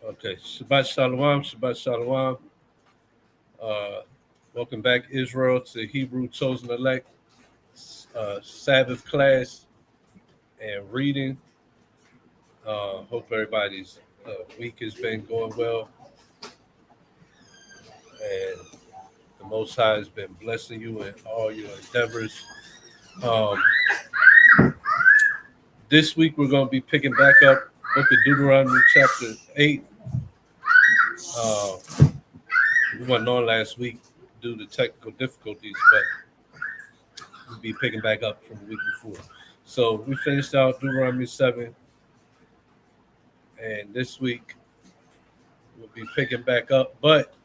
Okay, Shabbat Shalom, Shabbat Shalom. Uh, Welcome back, Israel, to Hebrew Chosen Elect Sabbath class and reading. Hope everybody's week has been going well, and the Most High has been blessing you in all your endeavors. Um, this week we're going to be picking back up Book of Deuteronomy, chapter 8. Uh, we wasn't on last week due to technical difficulties, but we'll be picking back up from the week before. So we finished out Deuteronomy 7, and this week we'll be picking back up. But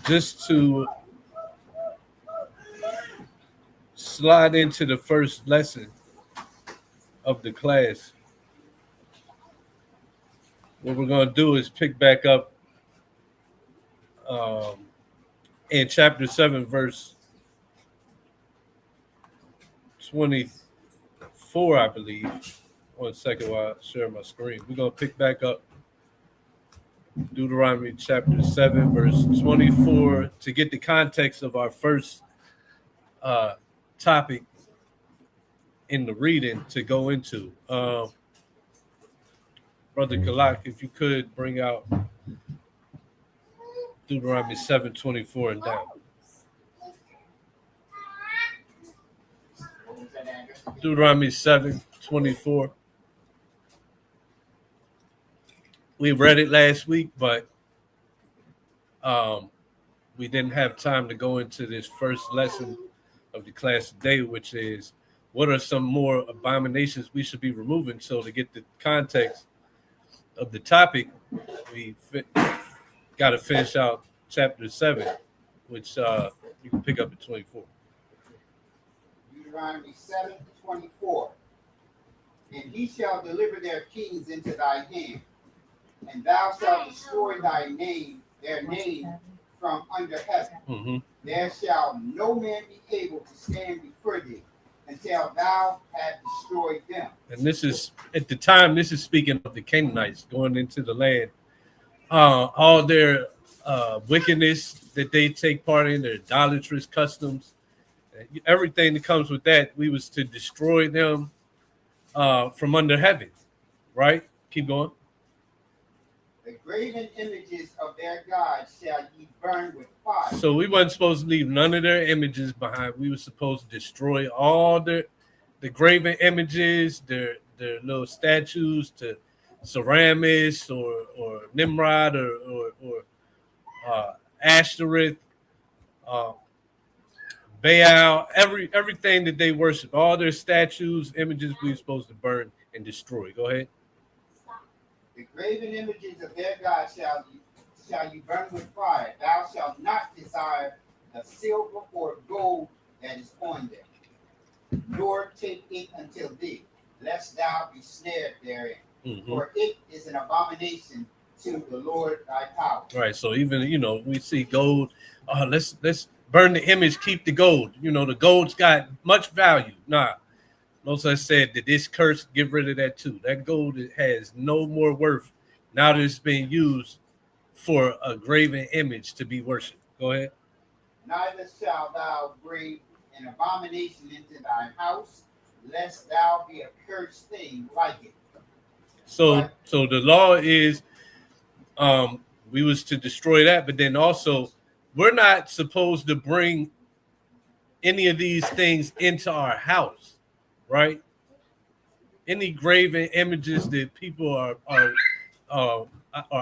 just to slide into the first lesson of the class, what we're going to do is pick back up in chapter 7, verse 24, I believe. 1 second while I share my screen. We're going to pick back up Deuteronomy chapter 7, verse 24 to get the context of our first topic in the reading to go into. Brother Kalak, if you could bring out Deuteronomy 7:24 and down. Deuteronomy 7:24. We read it last week, but we didn't have time to go into this first lesson of the class today, which is what are some more abominations we should be removing. So to get the context of the topic, we got to finish out chapter 7, which you can pick up at 24. Deuteronomy 7:24. And he shall deliver their kings into thy hand, and thou shalt destroy their name from under heaven. Mm-hmm. There shall no man be able to stand before thee until thou hast destroyed them. And this is, at the time, this is speaking of the Canaanites going into the land. All their wickedness that they take part in, their idolatrous customs, everything that comes with that, we was to destroy them from under heaven, right? Keep going. The graven images of their gods shall ye burn with fire. So we wasn't supposed to leave none of their images behind. We were supposed to destroy all the graven images, their little statues to Ceramis or Nimrod or Ashtoreth, Baal, everything that they worship, all their statues, images, we were supposed to burn and destroy. Go ahead. The graven images of their gods shall you burn with fire. Thou shalt not desire the silver or gold that is on them, nor take it until thee, lest thou be snared therein. Mm-hmm. For it is an abomination to the Lord thy power. Right. So even we see gold. Let's burn the image, keep the gold. The gold's got much value. Nah. Moses said that this curse, get rid of that too. That gold has no more worth now that it's being used for a graven image to be worshipped. Go ahead. Neither shalt thou bring an abomination into thy house, lest thou be a cursed thing like it. So the law is we was to destroy that, but then also we're not supposed to bring any of these things into our house. Right? Any graven images that people are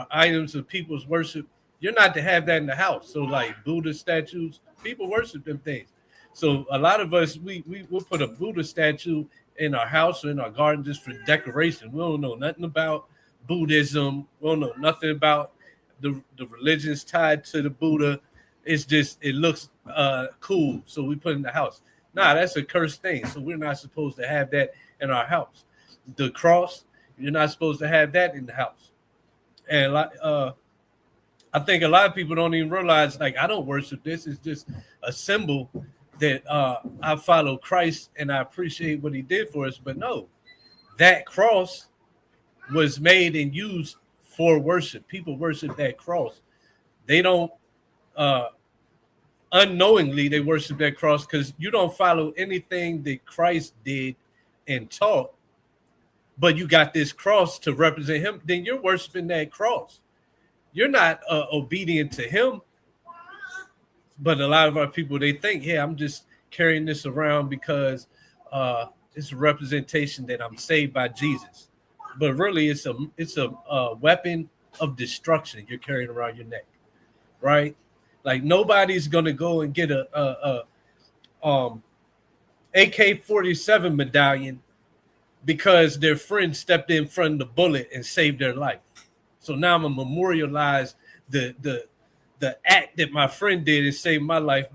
items of people's worship, you're not to have that in the house. So like Buddha statues, people worship them things. So a lot of us, we will put a Buddha statue in our house or in our garden just for decoration. We don't know nothing about Buddhism. We don't know nothing about the religions tied to the Buddha. It's just, it looks cool. So we put it in the house. Nah, that's a cursed thing. So we're not supposed to have that in our house. The cross, you're not supposed to have that in the house. And I think a lot of people don't even realize, like, I don't worship this. It's just a symbol that I follow Christ and I appreciate what he did for us. But no, that cross was made and used for worship. People worship that cross. They don't unknowingly they worship that cross because you don't follow anything that Christ did and taught, but you got this cross to represent him, then you're worshiping that cross. You're not obedient to him. But a lot of our people, they think, yeah, I'm just carrying this around because it's a representation that I'm saved by Jesus. But really, it's a weapon of destruction you're carrying around your neck, right? Like nobody's gonna go and get a AK-47 medallion because their friend stepped in front of the bullet and saved their life. So now I'm gonna memorialize the act that my friend did and saved my life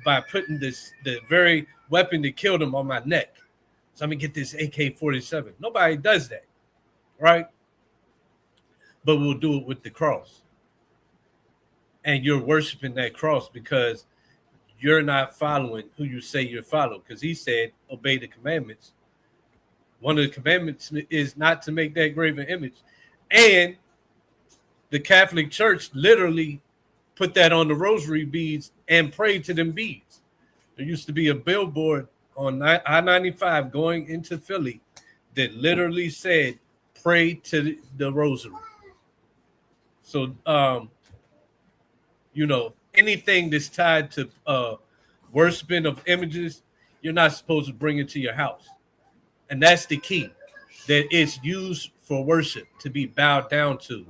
by putting the very weapon that killed him on my neck. So I'm gonna get this AK-47. Nobody does that, right? But we'll do it with the cross. And you're worshiping that cross because you're not following who you say you're following. Because he said, obey the commandments. One of the commandments is not to make that graven image. And the Catholic Church literally put that on the rosary beads and prayed to them beads. There used to be a billboard on I-95 going into Philly that literally said, pray to the rosary. So, anything that's tied to worshiping of images, you're not supposed to bring it to your house. And that's the key, that it's used for worship, to be bowed down to.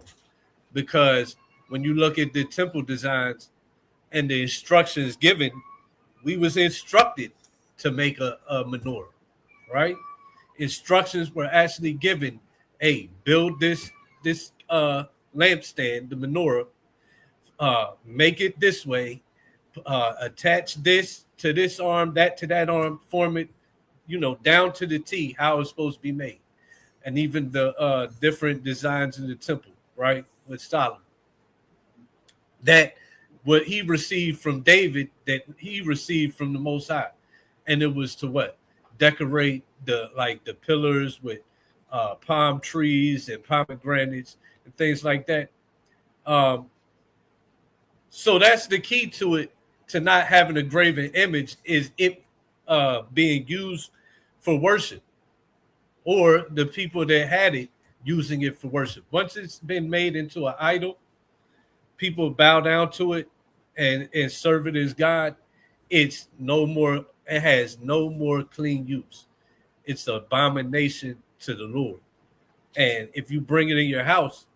Because when you look at the temple designs and the instructions given, we was instructed to make a menorah, right? Instructions were actually given, hey, build this lampstand, the menorah, make it this way, attach this to this arm, that to that arm, form it, down to the T, how it's supposed to be made. And even the different designs in the temple, right, with Solomon. That what he received from David, that he received from the Most High. And it was to what? Decorate the pillars with palm trees and pomegranates and things like that. So that's the key to it, to not having a graven image, is it being used for worship, or the people that had it using it for worship. Once it's been made into an idol, people bow down to it and serve it as God. It's no more. It has no more clean use. It's an abomination to the Lord. And if you bring it in your house,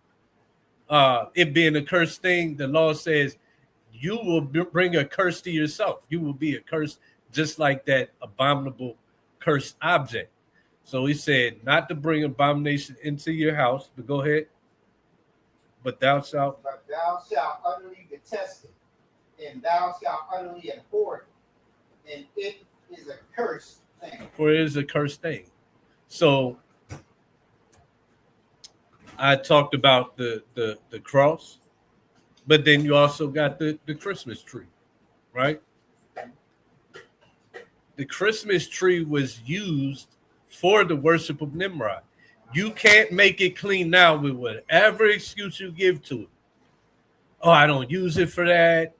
it being a cursed thing, the law says you will bring a curse to yourself. You will be a curse just like that abominable cursed object. So he said not to bring abomination into your house. But go ahead. But thou shalt utterly detest it, and thou shalt utterly abhor it, and it is a cursed thing. For it is a cursed thing. So I talked about the cross, but then you also got the Christmas tree, right? The Christmas tree was used for the worship of Nimrod. You can't make it clean now with whatever excuse you give to it. Oh, I don't use it for that.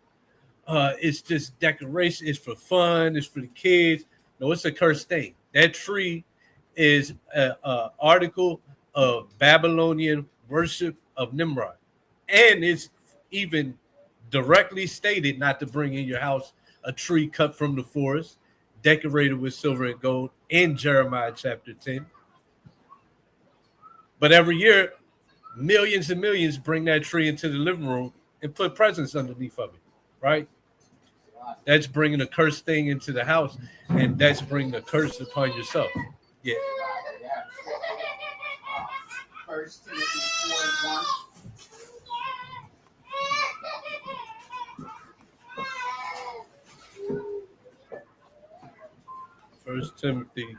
It's just decoration. It's for fun. It's for the kids. No, it's a cursed thing. That tree is an article of Babylonian worship of Nimrod. And it's even directly stated not to bring in your house a tree cut from the forest, decorated with silver and gold, in Jeremiah chapter 10. But every year, millions and millions bring that tree into the living room and put presents underneath of it, right? That's bringing a cursed thing into the house, and that's bringing a curse upon yourself. Yeah. First Timothy 4:1. First Timothy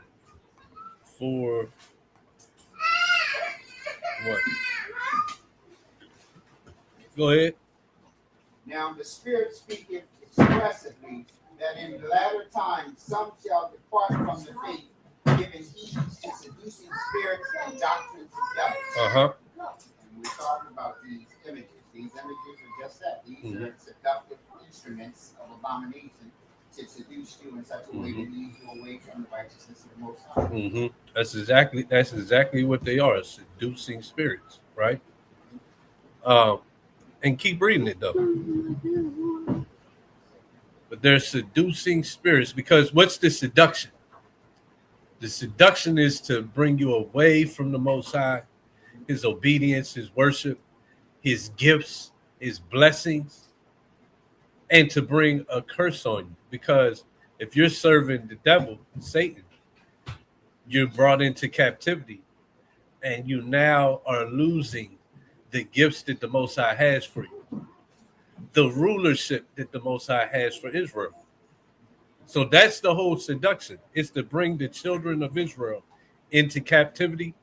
4. What? Go ahead. Now the Spirit speaketh expressively that in the latter times some shall depart from the faith, giving heed to seducing spirits and doctrines of devils. Uh-huh. And we're talking about these images. These images are just that. These Mhm. are seductive instruments of abomination to seduce you in such a way to lead you away from the righteousness of the Most High. Mm-hmm. That's exactly what they are, seducing spirits, right? And keep reading it though. But they're seducing spirits because what's the seduction? The seduction is to bring you away from the Most High, His obedience, His worship, His gifts, His blessings, and to bring a curse on you. Because if you're serving the devil, Satan, you're brought into captivity, and you now are losing the gifts that the Most High has for you, the rulership that the Most High has for Israel. So that's the whole seduction. It's to bring the children of Israel into captivity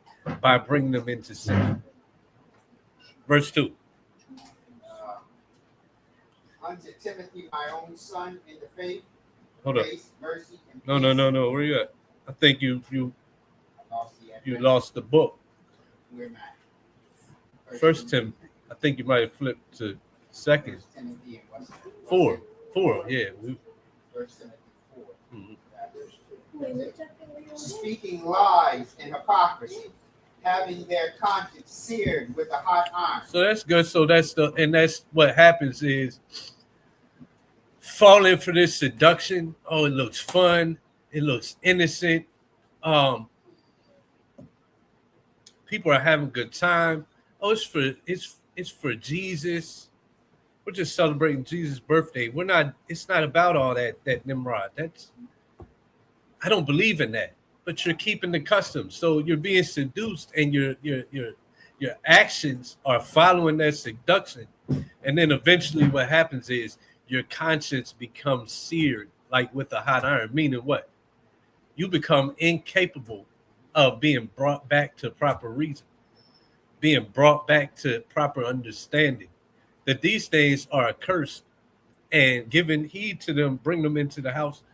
by bringing them into sin. Verse 2. Unto Timothy, my own son in the faith, Hold up. grace, mercy, and peace. No. Where you at? I think you lost the book. Where am I? First Timothy. I think you might have flipped to second. First Timothy and what's that? Four. Yeah. First Timothy 4. Mhm. Speaking lies and hypocrisy, having their conscience seared with a hot iron. So that's good. So that's what happens is falling for this seduction. Oh, it looks fun. It looks innocent. People are having a good time. Oh, it's for Jesus. We're just celebrating Jesus' birthday. It's not about all that Nimrod. I don't believe in that. But you're keeping the customs. So you're being seduced and your actions are following that seduction. And then eventually what happens is your conscience becomes seared like with a hot iron, meaning what? You become incapable of being brought back to proper reason, being brought back to proper understanding that these things are accursed, and giving heed to them, bring them into the house,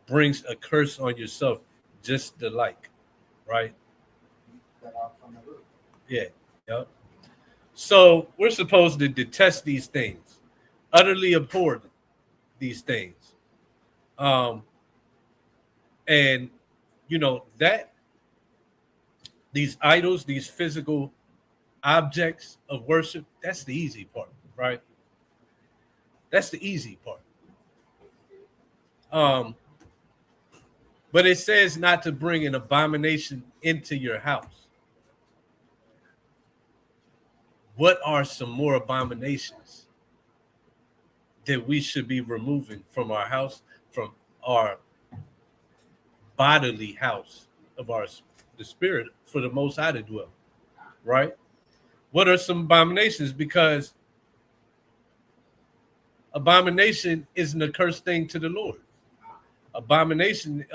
brings a curse on yourself just the like, right? Yeah. Yep. So we're supposed to detest these things, utterly abhor these things. And that these idols, these physical objects of worship, that's the easy part, right? That's the easy part. But it says not to bring an abomination into your house. What are some more abominations that we should be removing from our house, from our bodily house of the spirit for the Most High to dwell, right? What are some abominations? Because abomination is an accursed thing to the Lord. Abomination,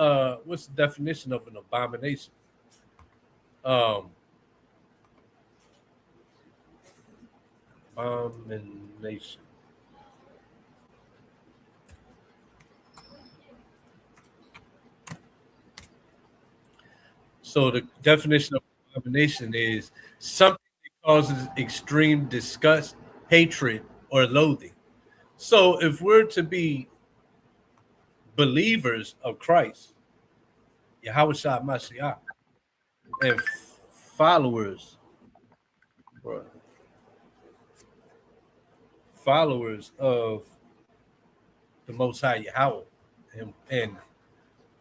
what's the definition of an abomination? Abomination. So the definition of abomination is something that causes extreme disgust, hatred, or loathing. So if we're to be believers of Christ, Yahweh Shah Mashiach, and followers of the Most High Yahweh, and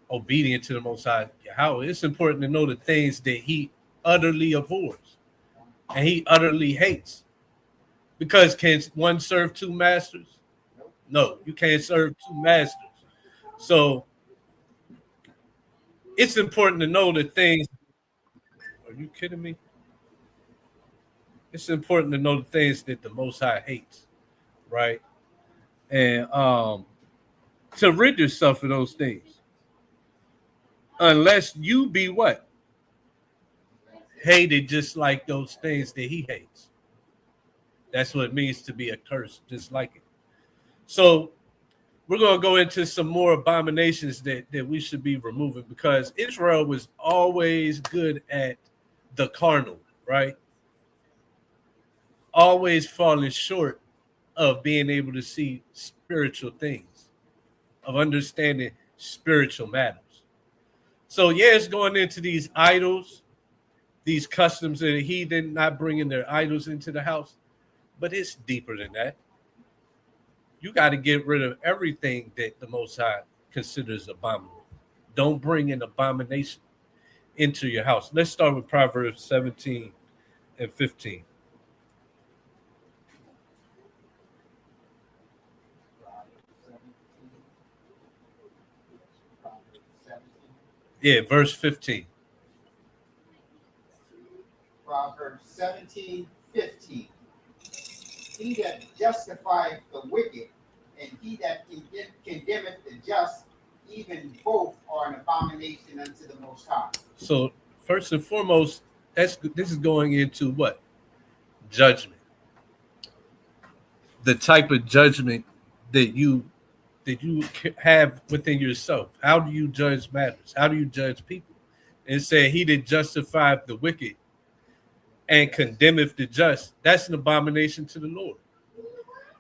obedient to the Most High Yahweh, it's important to know the things that He utterly abhors and He utterly hates. Because can one serve two masters? No, you can't serve two masters. So it's important to know the things. Are you kidding me? It's important to know the things that the Most High hates, right? And to rid yourself of those things, unless you be what? Hated just like those things that He hates. That's what it means to be accursed, just like it. So we're going to go into some more abominations that we should be removing, because Israel was always good at the carnal, right? Always falling short of being able to see spiritual things, of understanding spiritual matters. So, yeah, it's going into these idols, these customs of the heathen, not bringing their idols into the house, but it's deeper than that. You got to get rid of everything that the Most High considers abominable. Don't bring an abomination into your house. Let's start with Proverbs 17 and 15. Yeah, verse 15. Proverbs 17:15. He that justifieth the wicked and he that condemneth the just, even both are an abomination unto the Most High. So first and foremost, this is going into what? Judgment. The type of judgment that you have within yourself. How do you judge matters? How do you judge people? And say he that justifieth the wicked and condemneth the just, that's an abomination to the Lord.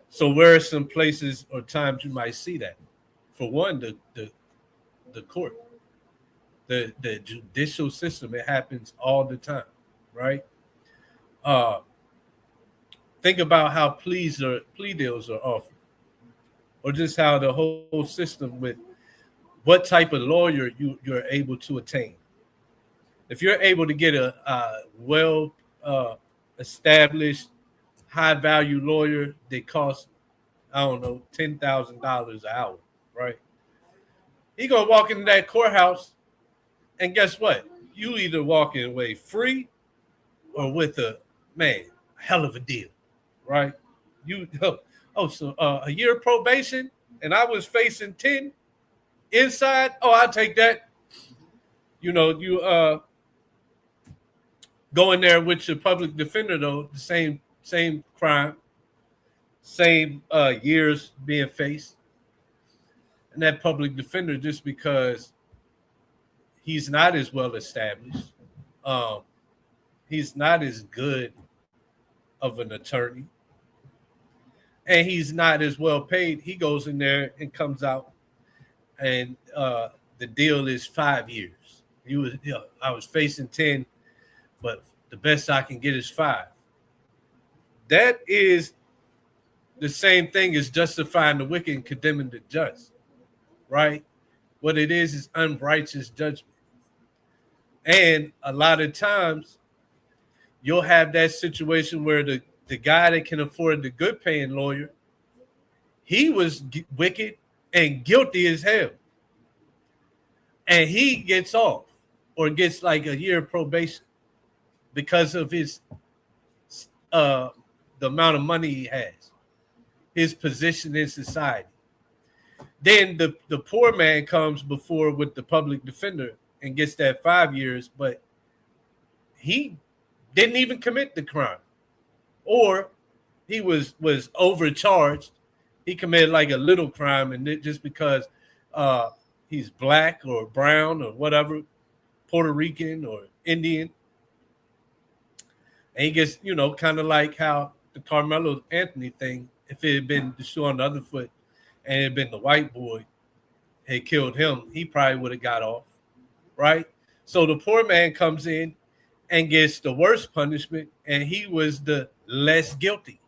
So where are some places or times you might see that? For one, the court, the judicial system, it happens all the time, right? Think about how plea deals are offered, or just how the whole system with what type of lawyer you're able to attain. If you're able to get a well established, high value lawyer that costs, I don't know, $10,000 an hour, right? He gonna walk into that courthouse, and guess what? You either walking away free or with a hell of a deal, right? So a year of probation, and I was facing 10 inside. Oh, I'll take that. You go in there with your public defender, though, the same crime, same years being faced. And that public defender, just because he's not as well established, he's not as good of an attorney, and he's not as well paid, he goes in there and comes out, and the deal is 5 years. I was facing 10, but the best I can get is 5. That is the same thing as justifying the wicked and condemning the just, right? What it is unrighteous judgment. And a lot of times you'll have that situation where the guy that can afford the good paying lawyer, he was wicked and guilty as hell. And he gets off or gets like a year of probation because of his the amount of money he has, his position in society. Then the poor man comes before with the public defender and gets that 5 years, but he didn't even commit the crime, or he was overcharged. He committed like a little crime, and just because he's black or brown or whatever, Puerto Rican or Indian, and he gets, kind of like how the Carmelo Anthony thing. If it had been the shoe on the other foot, and it had been the white boy had killed him, he probably would have got off, right? So the poor man comes in and gets the worst punishment, and he was the less guilty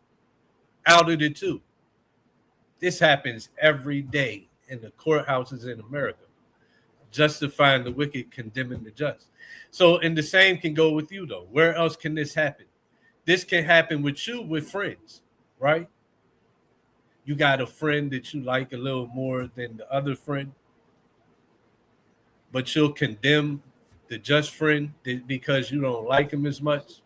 out of the two. This happens every day in the courthouses in America, justifying the wicked, condemning the just. So, and the same can go with you, though. Where else can this happen? This can happen with you, with friends, right? You got a friend that you like a little more than the other friend, but you'll condemn the just friend because you don't like him as much.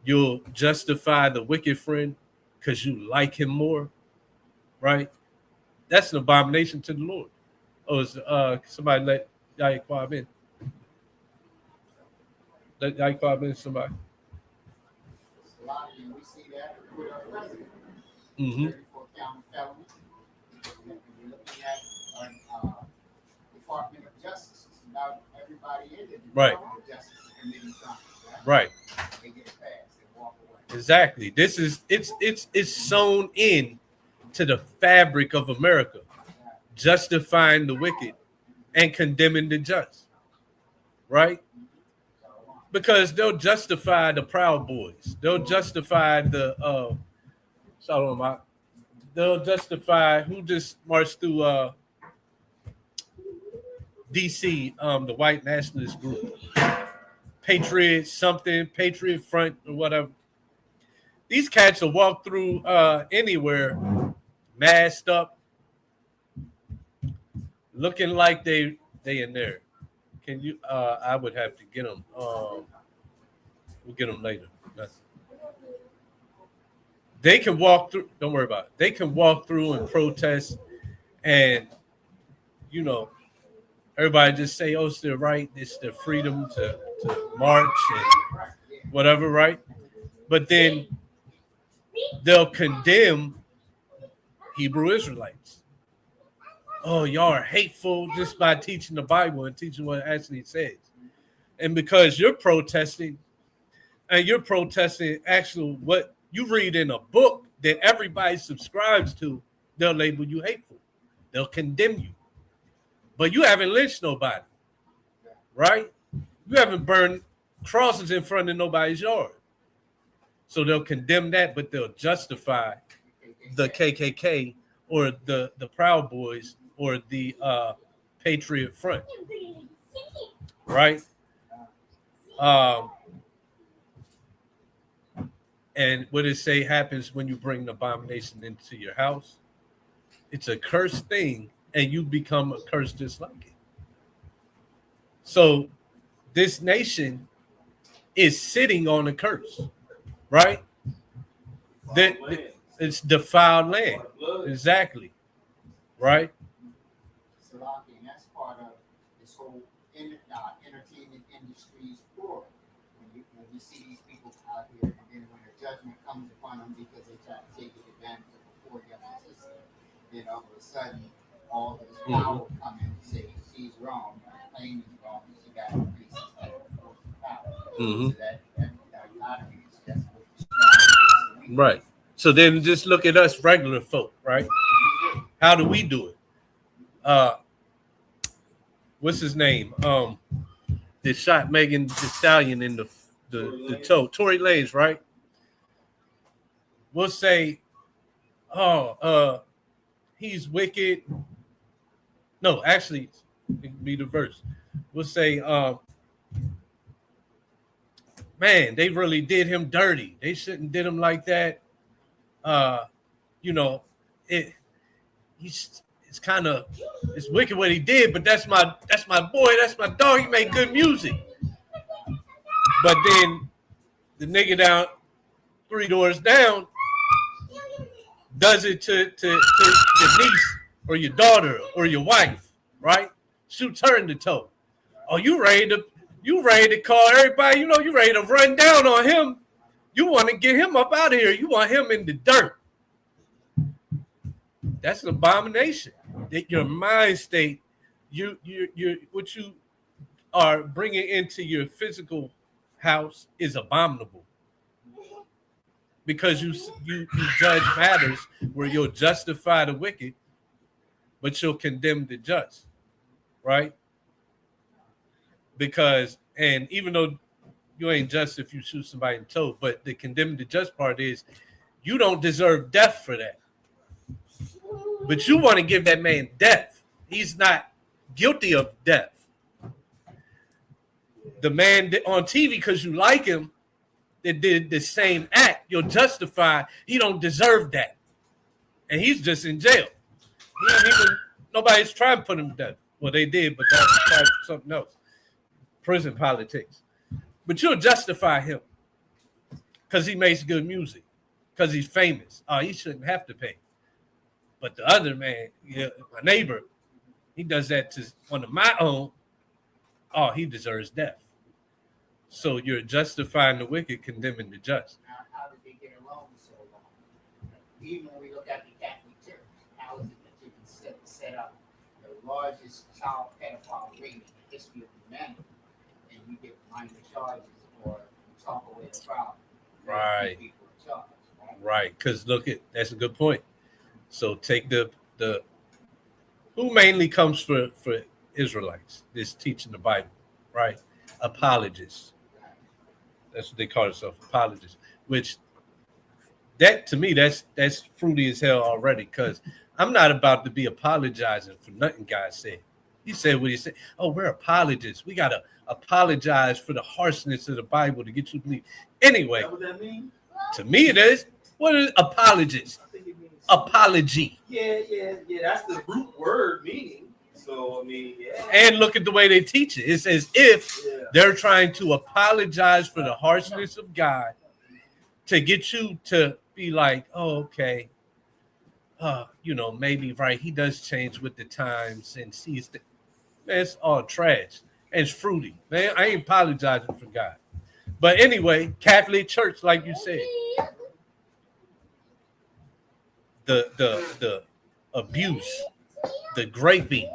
You'll justify the wicked friend because you like him more, right? That's an abomination to the Lord. Oh, somebody let Yaquab in. Let Yaquab in, somebody. We see that with our president. Mm-hmm. 34 count felony. When you're looking at our Department of Justice, it's about everybody in the Department of Justice committing crimes. Right. They get it passed and walk away. Exactly. This is it's sewn in to the fabric of America, justifying the wicked and condemning the just. Right? Because they'll justify the Proud Boys. They'll justify the they'll justify who just marched through DC, the white nationalist group. Patriot something, Patriot Front or whatever. These cats will walk through anywhere, masked up, looking like they in there. Can you? I would have to get them. We'll get them later. They can walk through. Don't worry about it. They can walk through and protest, and everybody just say, "Oh, it's their right. It's their freedom to march and whatever, right?" But then they'll condemn Hebrew Israelites. Oh, y'all are hateful just by teaching the Bible and teaching what it actually says. And because you're protesting, and you're protesting actually what you read in a book that everybody subscribes to, they'll label you hateful. They'll condemn you. But you haven't lynched nobody, right? You haven't burned crosses in front of nobody's yard. So they'll condemn that, but they'll justify the KKK or the Proud Boys or the Patriot Front, right? And what it say happens when you bring the abomination into your house? It's a cursed thing, and you become a curse just like it. So this nation is sitting on a curse, right? That it's defiled land. Exactly. Right? Salaki, and that's part of this whole entertainment industry's poor. When you see these people out here, and then when the judgment comes upon them because they try to take advantage of a poor young sister, then all of a sudden, all of this power come in and say she's wrong, claim is wrong, she got increases power. So that dichotomy is just strong. Right. So then just look at us regular folk, right? How do we do it? What's his name? That shot Megan Thee Stallion in the toe. Tory Lanez, right? We'll say, he's wicked. No, actually, it could be the verse. We'll say, man, they really did him dirty. They shouldn't did him like that. It's wicked what he did, but that's my boy, that's my dog. He made good music. But then the nigga down 3 doors down does it to your niece or your daughter or your wife, right? Shoots her in the toe. Oh, you ready to call everybody, you ready to run down on him. You want to get him up out of here. You want him in the dirt. That's an abomination. That your mind state, you what you are bringing into your physical house is abominable. Because you judge matters where you'll justify the wicked, but you'll condemn the just, right? Because, and even though you ain't just if you shoot somebody in the toe, but the condemn the just part is you don't deserve death for that. But you want to give that man death. He's not guilty of death. The man on TV, because you like him, that did the same act, you'll justify he don't deserve that. And he's just in jail. Nobody's trying to put him to death. Well, they did, but that's something else. Prison politics. But you'll justify him because he makes good music, because he's famous. Oh, he shouldn't have to pay. But the other man, my neighbor, he does that to one of my own. Oh, he deserves death. So you're justifying the wicked, condemning the just. Now, how did they get along so long? Even when we look at the Catholic Church, how is it that you can set up the largest child pedophile ring in the history of humanity, and you get minor charges or you talk away the problem. Right. People in charge, right? Right. Because that's a good point. So take the who mainly comes for Israelites, this teaching the Bible, right? Apologists. That's what they call themselves, apologists. Which that to me, that's fruity as hell already, because I'm not about to be apologizing for nothing God said. He said what he said. Oh, we're apologists. We gotta apologize for the harshness of the Bible to get you to believe. Anyway, Is that what that means? to me it is. What is apologist? I think it means Apology. Yeah. That's the root word meaning. So I mean, yeah. And look at the way they teach it. It's as if they're trying to apologize for the harshness of God to get you to be like, oh, okay. Maybe right. He does change with the times and sees the man, it's all trash. And it's fruity. Man, I ain't apologizing for God. But anyway, Catholic Church, like you said, the abuse, the graping,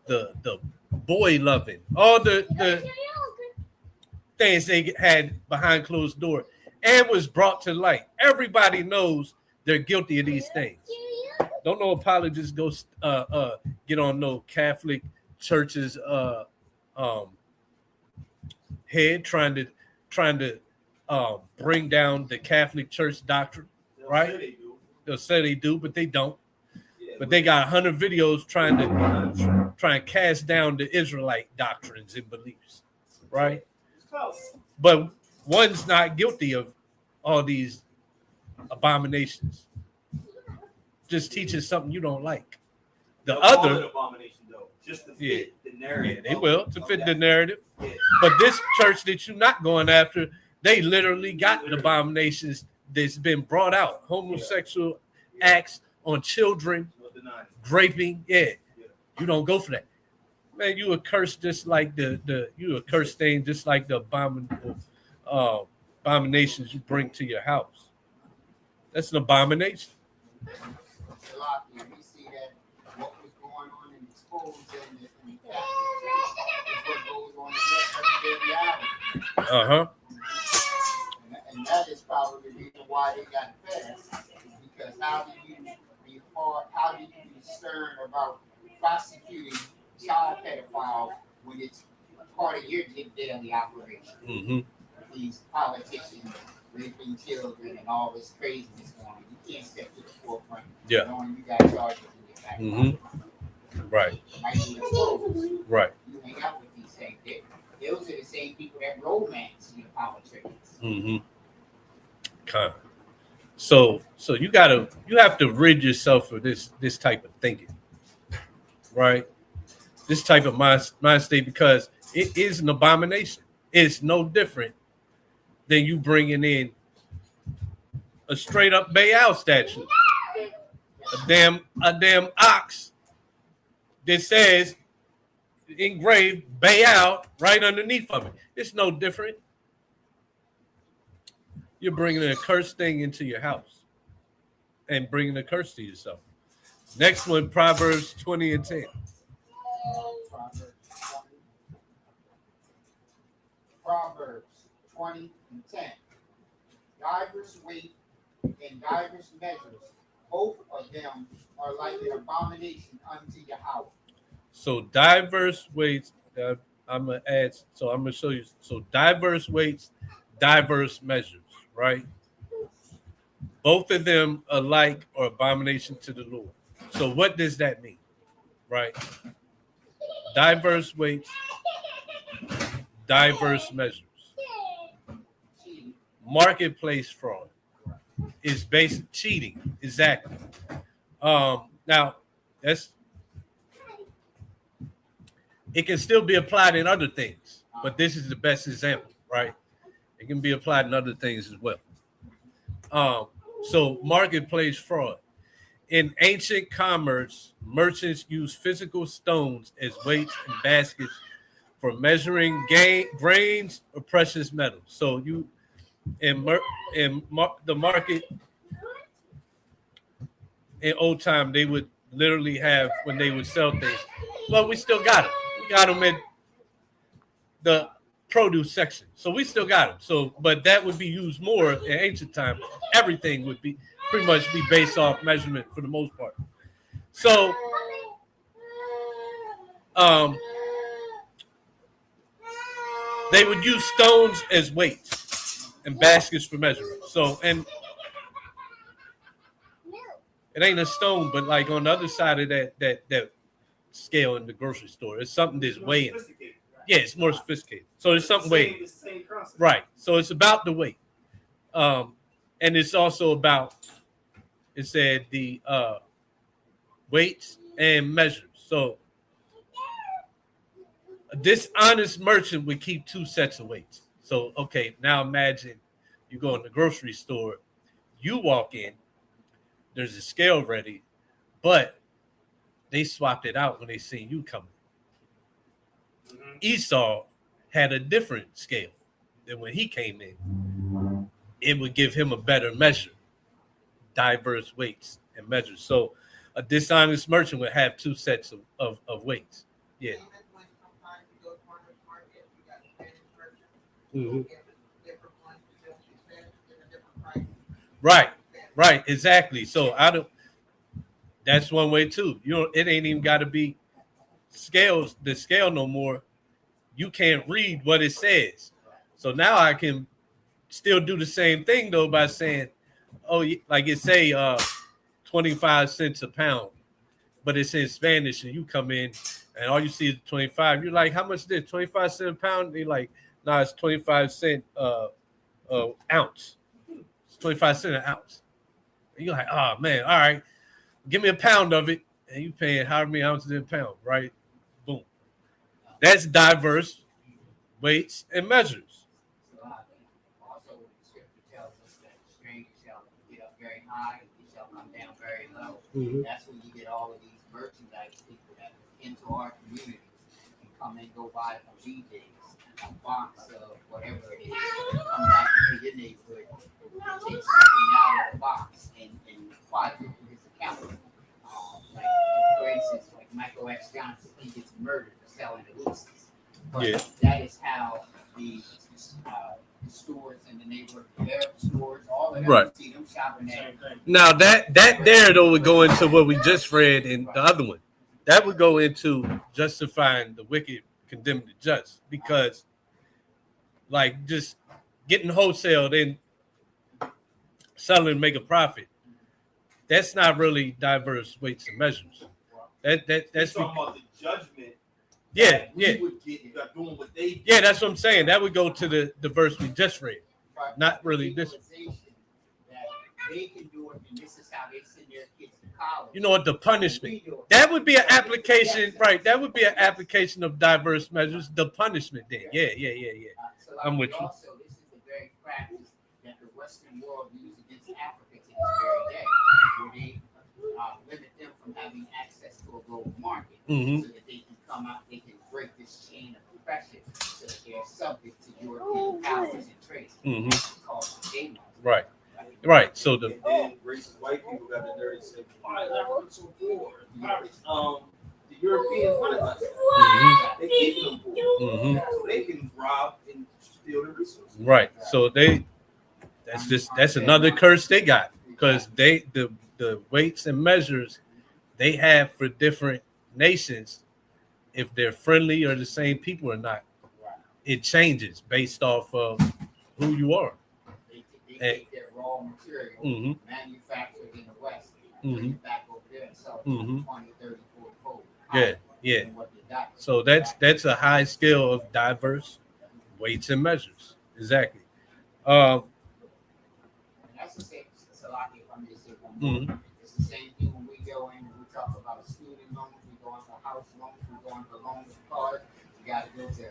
the boy loving, all the things they had behind closed door and was brought to light. Everybody knows they're guilty of these things. Don't no apologists go get on no Catholic church's head trying to bring down the Catholic Church doctrine, right? They'll say they do, but they don't. But they got 100 videos trying to cast down the Israelite doctrines and beliefs, right? But one's not guilty of all these abominations. Just teaching something you don't like. The other abomination though, just to fit the narrative. Yeah, they will to fit the narrative. Yeah. But this church that you're not going after, they literally got the abominations that's been brought out. Homosexual acts on children, raping. Yeah. You don't go for that. Man, you a curse just like you a curse thing just like the abominations you bring to your house. That's an abomination. We see that what was going on in the schools and the Catholic Church is what goes on in their everyday reality. And that is probably the reason why they got passed. Because how do you discern about prosecuting child pedophiles when it's part of your daily operation? Mm-hmm. These politicians raping children and all this craziness going on. You can't step to the forefront. Yeah. Knowing you got charges in your back. Mm-hmm. Right. Right. You hang out with these same people. Those are the same people that romance your politicians. Mm-hmm. Kind of. So you have to rid yourself of this type of thinking, right? This type of mind state, because it is an abomination. It's no different than you bringing in a straight up Baal statue, a damn ox that says engraved Baal right underneath of it. It's no different. You're bringing a cursed thing into your house and bringing a curse to yourself. Next one, Proverbs 20 and 10. Proverbs 20 and 10. Divers weight and divers measures, both of them are like an abomination unto your house. So diverse weights, I'm going to show you. So diverse weights, diverse measures, right? Both of them alike or abomination to the Lord. So what does that mean, right? Diverse weights, diverse measures. Marketplace fraud is basic cheating. Exactly. Now it can still be applied in other things, but this is the best example, right? It can be applied in other things as well. So marketplace fraud. In ancient commerce, merchants used physical stones as weights and baskets for measuring grains or precious metals. So you in the market in old time, they would literally have when they would sell things. Well, we still got them. We got them in the produce section, so we still got them. So, but that would be used more in ancient time. Everything would be pretty much be based off measurement for the most part. So, they would use stones as weights and baskets for measurement. So, and it ain't a stone, but like on the other side of that scale in the grocery store, it's something that's weighing. Yeah, it's more sophisticated. So it's something weighing. It's the same concept. Right. So it's about the weight. And it's also about, it said the weights and measures. So a dishonest merchant would keep 2 sets of weights. So, okay, now imagine you go in the grocery store, you walk in, there's a scale ready, but they swapped it out when they seen you coming. Esau had a different scale than when he came in. It would give him a better measure, diverse weights and measures. So a dishonest merchant would have 2 sets of weights. Yeah. Mm-hmm. Right, exactly. So that's one way too. It ain't even got to be the scale no more. You can't read what it says. So now I can still do the same thing though by saying, oh, like it say 25 cents a pound, but it's in Spanish and you come in and all you see is 25. You're like, how much is this? 25 cents a pound? They're like, nah, it's 25 cents ounce. It's 25 cents an ounce. And you're like, oh man, all right, give me a pound of it. And you paying however many ounces in a pound, right? Boom. That's diverse weights and measures. Also, the scripture tells us that the stranger shall get up very high, and he shall come down very low. Mm-hmm. That's when you get all of these merchandise people that into our communities and come and go buy from BJ's a box of whatever it is, come back into your neighborhood, and take something out of the box and quadruple his account. Like, for instance, like Michael X. Johnson, he gets murdered for selling the leases. But that is how the stores in the neighborhood, their stores, all of them, right. See them shopping there. Now that there though would go into what we just read in the other one. That would go into justifying the wicked, condemning the just, because like just getting wholesale, then selling and make a profit. That's not really diverse weights and measures. That's talking about the judgment. Yeah. Would get doing what they do. Yeah, that's what I'm saying. That would go to the verse we just read. Not really this. That they can do it, and this is how they send their kids to college. You know what? The punishment. That would be an application, right? That would be an application of diverse measures. The punishment then. Yeah. So I'm with you. Also, this is the very practice that the Western world used against Africa to this very day, where they limit them from having access to a global market, Mm-hmm. so that they can come out, they can break this chain of oppression, so that they're subject to European powers and trade. Mm-hmm. Called game. Right. So the and then racist white people got the nerve to say, why is Africa so poor? The Europeans wanted us. Mm-hmm. They keep them poor. Mm-hmm. So they can rob and steal the resources. Right. So that's another curse they got, because the weights and measures they have for different nations, if they're friendly or the same people or not, it changes based off of who you are. They take their raw material manufactured in the West, bring it back over there and sell it 20, 30, 40 fold. Yeah. So that's a high scale of diverse weights and measures. Exactly. And that's the same. Salaki, if I'm just saying one more. It's the same thing when we go in and we talk about student loans, we go into house loans, we go into loans and cars. You got to go to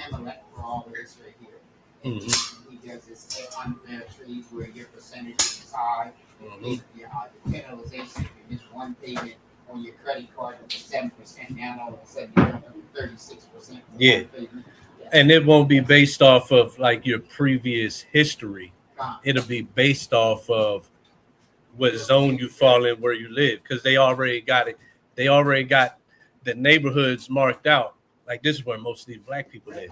Amalek for all of this right here. And he does this unfair trees where your percentage is high. The penalization for this one payment on your credit card was 7%. Now all of a sudden you're up to 36%. Yeah. And it won't be based off of like your previous history. It'll be based off of what zone you fall in, where you live, because they already got it. They already got the neighborhoods marked out. Like this is where most of these black people live,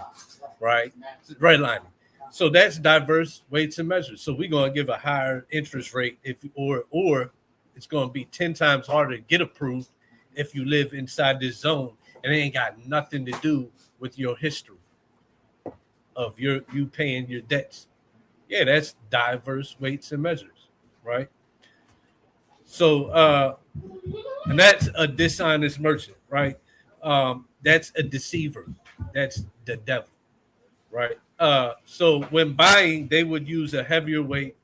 right? Redlining. So that's diverse weights and measures. So we're going to give a higher interest rate or it's going to be 10 times harder to get approved if you live inside this zone, and it ain't got nothing to do with your history of you paying your debts. Yeah, that's diverse weights and measures, right? So and that's a dishonest merchant, right? That's a deceiver. That's the devil, right? So when buying, they would use a heavier weight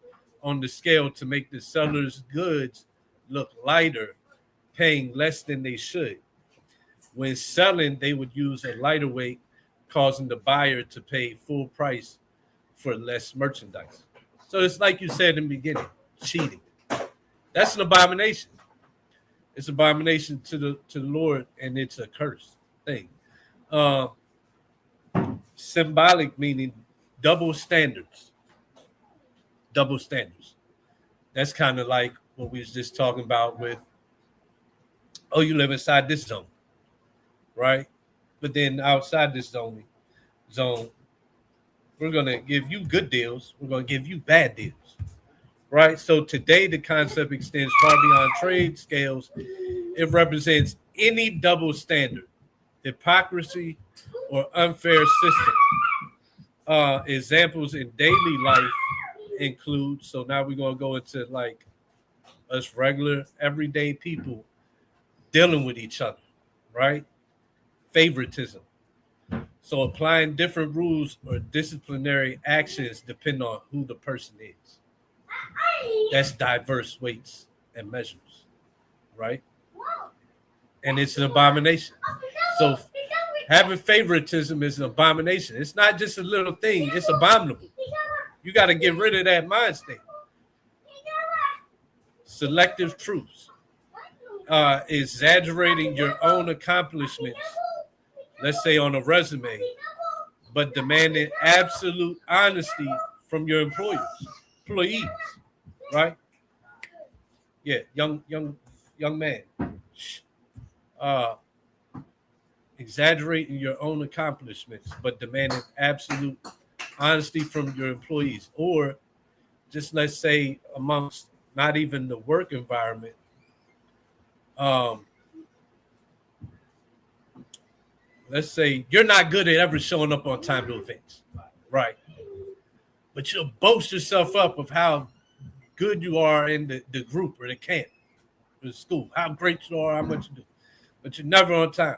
on the scale to make the seller's goods look lighter, paying less than they should. When selling, they would use a lighter weight, causing the buyer to pay full price for less merchandise. So it's like you said in the beginning, cheating. That's an abomination. It's an abomination to the Lord, and it's a curse thing. Symbolic meaning double standards. Double standards. That's kind of like what we was just talking about with, oh, you live inside this zone, right? But then outside this zone, we're gonna give you good deals. We're gonna give you bad deals, right? So today the concept extends far beyond trade scales. It represents any double standard, hypocrisy, or unfair system. Examples in daily life include, so now we're going to go into like us regular everyday people dealing with each other, right? Favoritism. So applying different rules or disciplinary actions depend on who the person is. That's diverse weights and measures, right? And it's an abomination. So having favoritism is an abomination. It's not just a little thing, it's abominable. You got to get rid of that mind state. Selective truths. Exaggerating your own accomplishments, let's say on a resume, but demanding absolute honesty from your employees, right? Yeah, young man. Exaggerating your own accomplishments, but demanding absolute honesty from your employees, or just let's say amongst not even the work environment. Let's say you're not good at ever showing up on time to events, right? But you'll boast yourself up of how good you are in the group or the camp or the school, how great you are, how much you do, but you're never on time.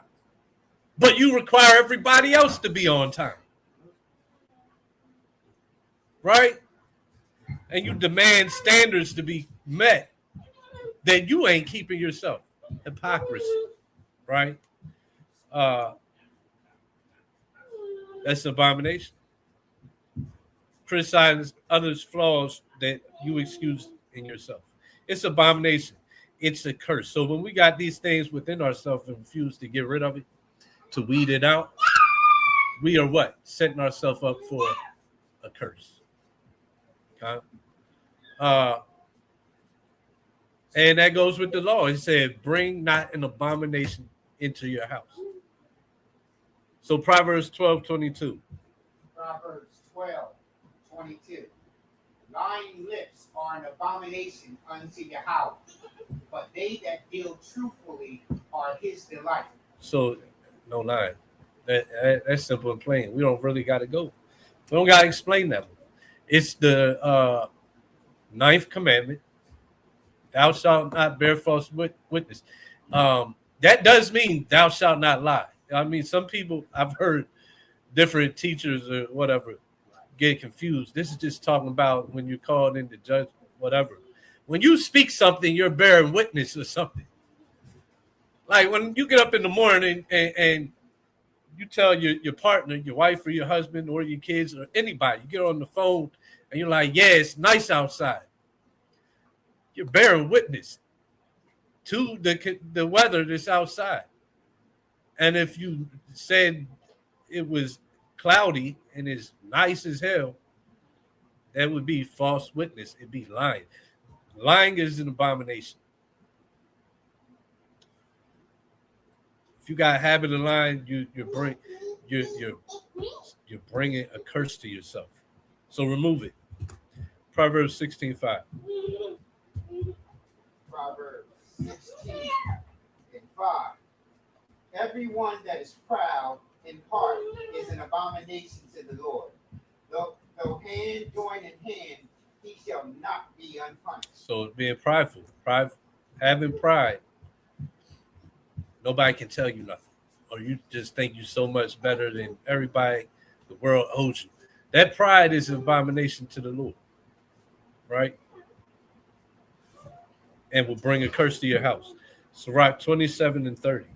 But you require everybody else to be on time, right? And you demand standards to be met that you ain't keeping yourself. Hypocrisy, right? That's an abomination. Criticize others' flaws that you excuse in yourself. It's abomination. It's a curse. So when we got these things within ourselves and refuse to get rid of it, to weed it out, we are what? Setting ourselves up for a curse. Okay? And that goes with the law. It said, bring not an abomination into your house. So Proverbs 12:22. Proverbs 12:22. Lying lips are an abomination unto your house, but they that deal truthfully are his delight. So, no lying. That's simple and plain. We don't really got to go. We don't got to explain that one. It's the ninth commandment. Thou shalt not bear false witness. That does mean thou shalt not lie. I mean, some people, I've heard different teachers or whatever get confused. This is just talking about when you're called in to judge, whatever. When you speak something, you're bearing witness or something. Like when you get up in the morning and you tell your partner, your wife or your husband or your kids or anybody, you get on the phone and you're like, yeah, it's nice outside. You're bearing witness to the weather that's outside. And if you said it was cloudy and it's nice as hell, that would be false witness. It'd be lying. Lying is an abomination. If you got a habit of lying, you're bringing a curse to yourself. So remove it. Proverbs 16:5. Proverbs 16:5. Everyone that is proud in heart is an abomination to the Lord. Though hand join in hand, he shall not be unpunished. So being prideful, having pride, nobody can tell you nothing. Or you just think you're so much better than everybody the world owes you. That pride is an abomination to the Lord, right? And will bring a curse to your house. Sirach 27:30.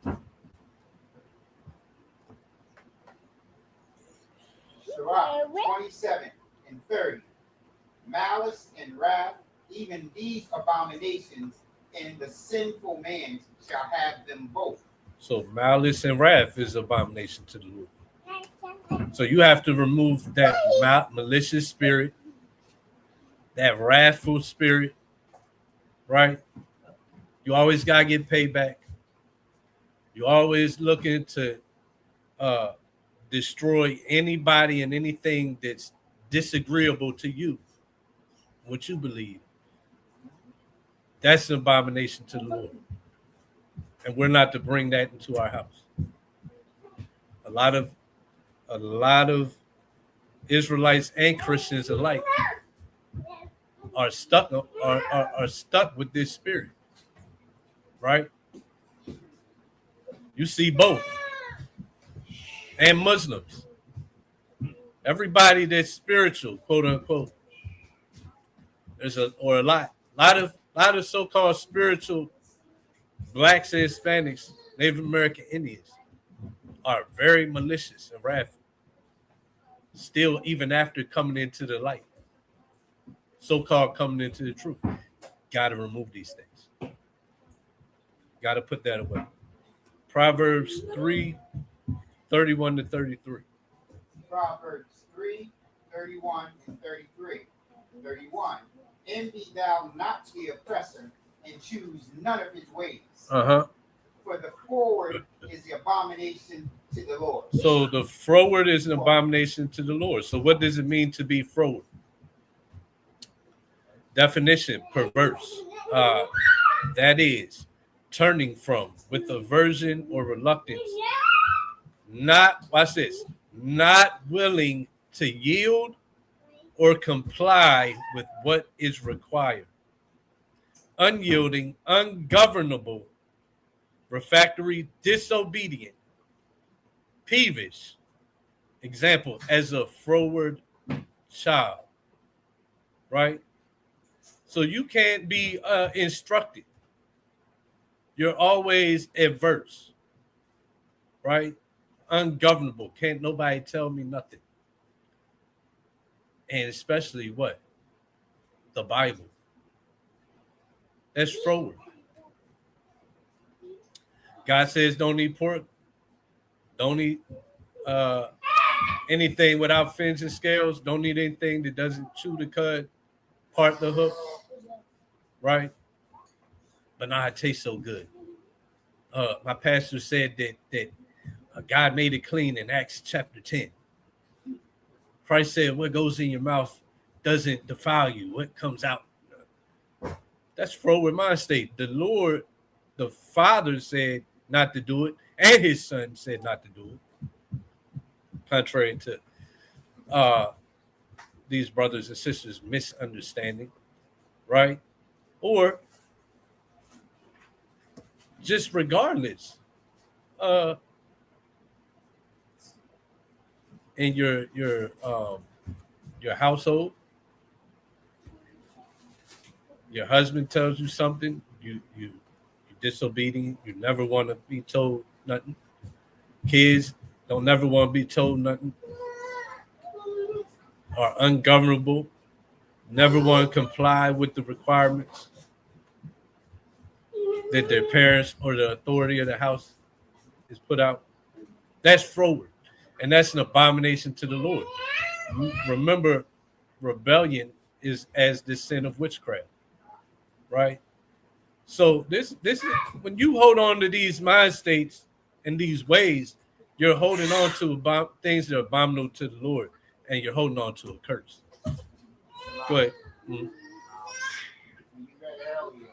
Sirach 27:30. Malice and wrath, even these abominations, and the sinful man shall have them both. So malice and wrath is abomination to the Lord. So you have to remove that malicious spirit, that wrathful spirit, right? You always got to get payback. You always looking to destroy anybody and anything that's disagreeable to you, what you believe. That's an abomination to the Lord. And we're not to bring that into our house. A lot of Israelites and Christians alike are stuck with this spirit, right? You see both, and Muslims, everybody that's spiritual, quote unquote. There's a lot of so-called spiritual blacks and Hispanics, Native American Indians are very malicious and wrathful. Still, even after coming into the light, so-called coming into the truth, got to remove these things. Got to put that away. Proverbs 3:31-33. Proverbs 3:31-33. 31. Envy thou not the oppressor, and choose none of his ways. For the forward is the abomination to the Lord. So the froward is an abomination to the Lord. So what does it mean to be froward? Definition: perverse. That is turning from with aversion or reluctance. Watch this, not willing to yield or comply with what is required. Unyielding, ungovernable, refractory, disobedient, peevish. Example, as a froward child, right? So you can't be instructed. You're always adverse, right? Ungovernable. Can't nobody tell me nothing. And especially what? The Bible. That's froward. God says don't eat pork. Don't eat anything without fins and scales. Don't eat anything that doesn't chew the cud, part the hook, right? But now it tastes so good. My pastor said that God made it clean in Acts chapter 10. Christ said, what goes in your mouth doesn't defile you. What comes out. That's froward mind state. The Lord, the Father said not to do it, and his Son said not to do it. Contrary to these brothers and sisters' misunderstanding, right? Or just regardless, in your household, your husband tells you something, you're disobedient, you never want to be told nothing. Kids don't never want to be told nothing. Are ungovernable, never want to comply with the requirements that their parents or the authority of the house is put out. That's froward, and that's an abomination to the Lord. Remember, rebellion is as the sin of witchcraft, right? So this is when you hold on to these mind states in these ways, you're holding on to things that are abominable to the Lord, and you're holding on to a curse. Go ahead. When you read earlier, you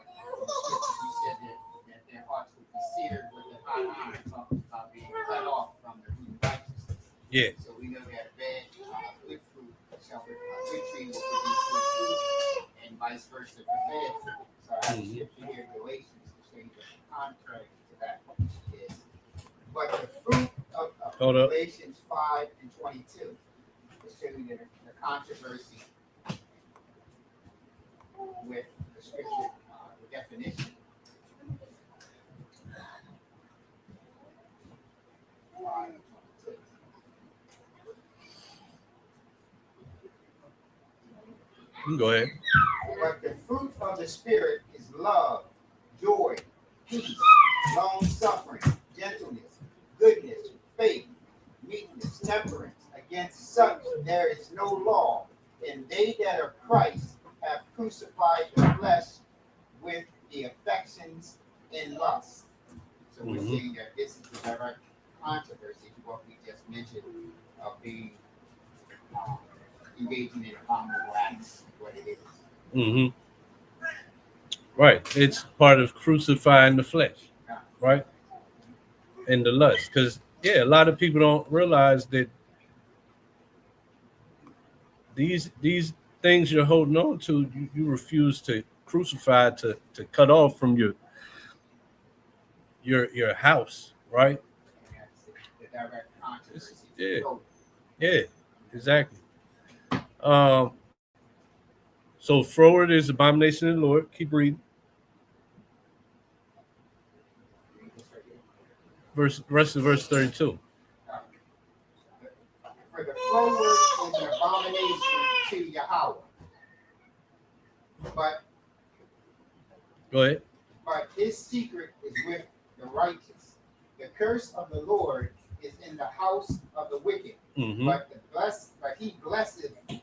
said that their hearts would be seared with the hot iron, talking about being cut off from the root of righteousness. Yeah. So we know that good fruit shall good tree will produce good fruit, and vice versa for bad fruit. So I have to shift to here Galatians to show you the contrary to that is. But the fruit of Galatians 5:22 to show you the controversy with the scripture, the definition. Go ahead. But the fruit of the Spirit is love, joy, peace, long-suffering, gentleness, goodness, faith, meekness, temperance. Against such there is no law. And they that are Christ have crucified the flesh with the affections and lusts. So we're seeing that this is the direct controversy to what we just mentioned of being engaging in abominable acts, what it is. Right. It's part of crucifying the flesh, right? And the lust. Because, a lot of people don't realize that these things you're holding on to, you refuse to crucify, to cut off from your house, right? The direct controversy. Yeah, exactly. So froward is abomination of the Lord. Keep reading. Rest of verse 32. For the froward is an abomination to Yahweh. But Go ahead. But his secret is with the righteous. The curse of the Lord is in the house of the wicked. But he blesseth in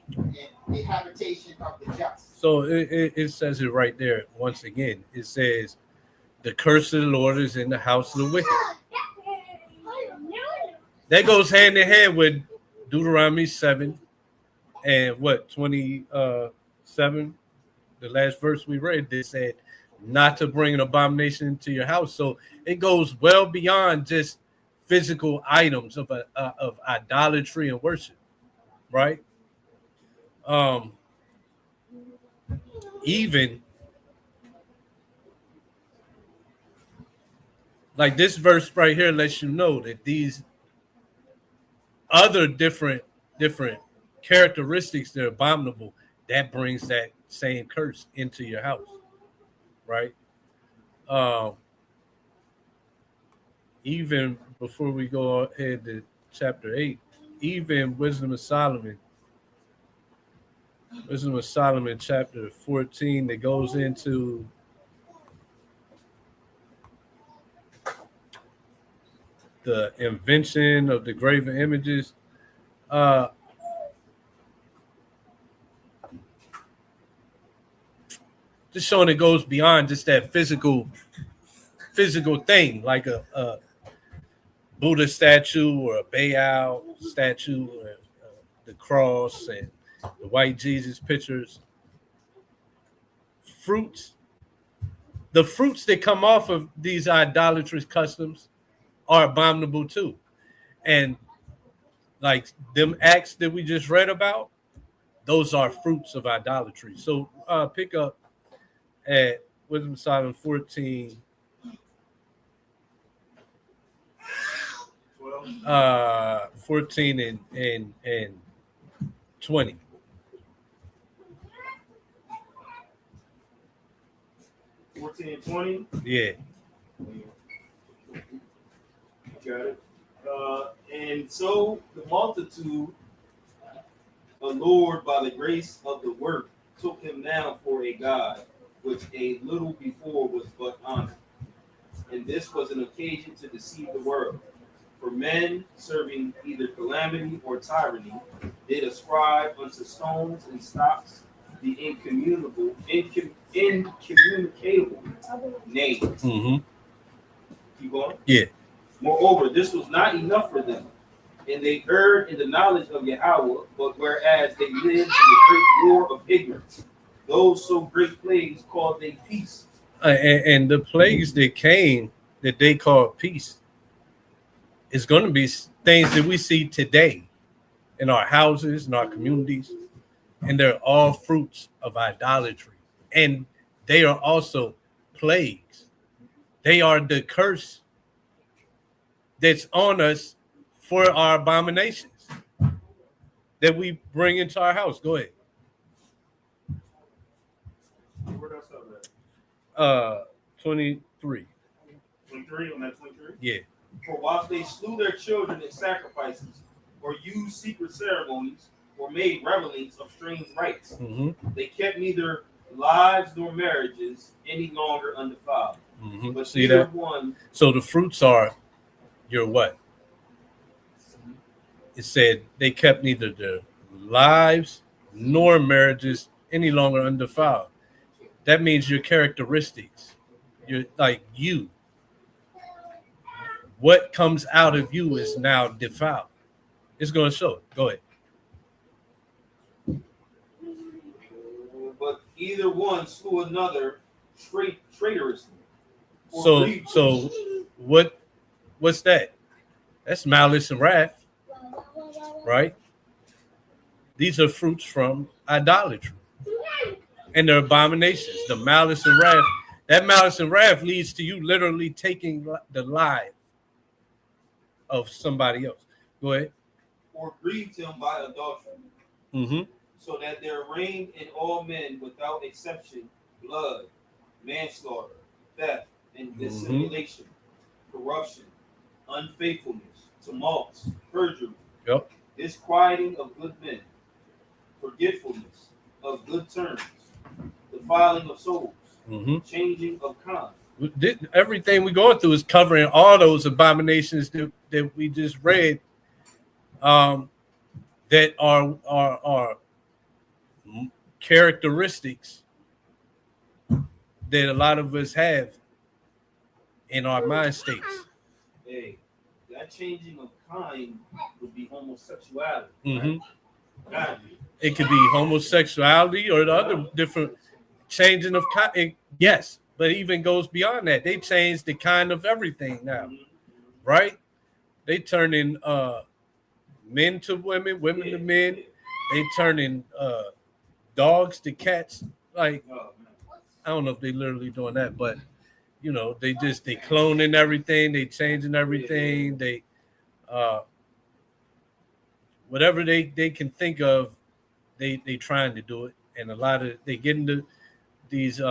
the habitation of the just. So it says it right there once again. It says, the curse of the Lord is in the house of the wicked. That goes hand in hand with Deuteronomy 7 and 27. The last verse we read, they said not to bring an abomination into your house. So it goes well beyond just physical items of idolatry and worship, right? Even like this verse right here lets you know that these other different characteristics that are abominable, that brings that same curse into your house, right? Even before we go ahead to chapter 8, even Wisdom of Solomon chapter 14, that goes into the invention of the graven images. Just showing it goes beyond just that physical thing, like a Buddha statue or a Baal statue, or the cross and the white Jesus pictures. The fruits that come off of these idolatrous customs are abominable too. And like them acts that we just read about, those are fruits of idolatry. So pick up at Wisdom of Solomon 14. 14 and 20. 14 and 20? Yeah. Got it. And so the multitude, allured by the grace of the work, took him now for a god, which a little before was but honor. And this was an occasion to deceive the world. For men serving either calamity or tyranny did ascribe unto stones and stocks the incommunicable name. Keep going. Yeah. Moreover, this was not enough for them, and they erred in the knowledge of Yahweh, but whereas they lived in the great war of ignorance, those so great plagues called they peace. And the plagues that came that they called peace is going to be things that we see today in our houses, in our communities, and they're all fruits of idolatry. And they are also plagues. They are the curse that's on us for our abominations that we bring into our house. Go ahead. Where else are 23. 23 on that 23? Yeah. For whilst they slew their children in sacrifices, or used secret ceremonies, or made revelings of strange rites, they kept neither lives nor marriages any longer undefiled. But See that? One. So the fruits are your what? It said they kept neither their lives nor marriages any longer undefiled. That means your characteristics. You're like you. What comes out of you is now defiled. It's going to show it. Go ahead. But either one slew another traitorously. So what's that? That's malice and wrath, right? These are fruits from idolatry and their abominations. The malice and wrath. That malice and wrath leads to you literally taking the life of somebody else. Go ahead. Or grieved him by adultery. So that there reigned in all men without exception blood, manslaughter, theft, and dissimulation, corruption, unfaithfulness, tumults, perjury, disquieting of good men, forgetfulness of good terms, defiling of souls, changing of kind. Everything we're going through is covering all those abominations that we just read, that are characteristics that a lot of us have in our mind states. Hey, that changing of kind would be homosexuality. Right? It could be homosexuality or the other different changing of kind. Yes, but it even goes beyond that. They change the kind of everything now, right? They turn in men to women, women to men. They turn in dogs to cats. Like, I don't know if they literally doing that, but you know, they cloning everything, they changing everything, they whatever they can think of, they trying to do it. And a lot of they get into these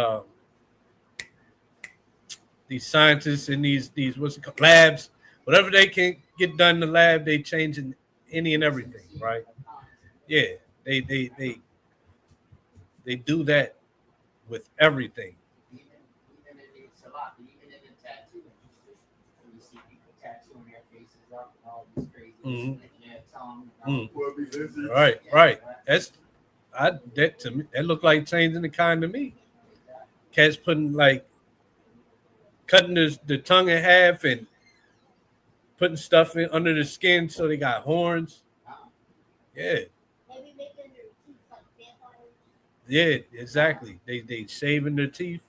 scientists and these what's it called, labs, whatever they can get done in the lab, they changing any and everything, right? Yeah, they do that with everything. Even in the salon, even in the tattoo industry, when you see people tattooing their faces up and all these crazy slicking their tongue. Right. That to me, that look like changing the kind to me. Cats putting like cutting the tongue in half and putting stuff in under the skin so they got horns. Yeah. Maybe making their teeth like vampires. Yeah, exactly. They shaving their teeth.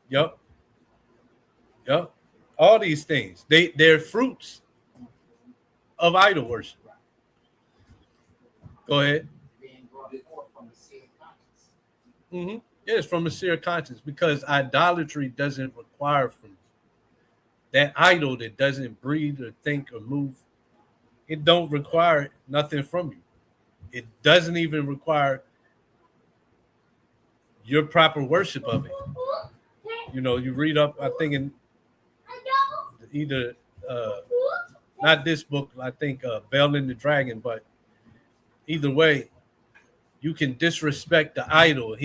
Yup. All these things. They're fruits of idol worship. Go ahead. Being brought forth from the seer conscience. Yeah, it's from a seer conscience because idolatry doesn't require from you. That idol that doesn't breathe or think or move, it don't require nothing from you. It doesn't even require your proper worship of it. You know, you read up, I think in either not this book, I think Bell and the Dragon, but either way, you can disrespect the idol.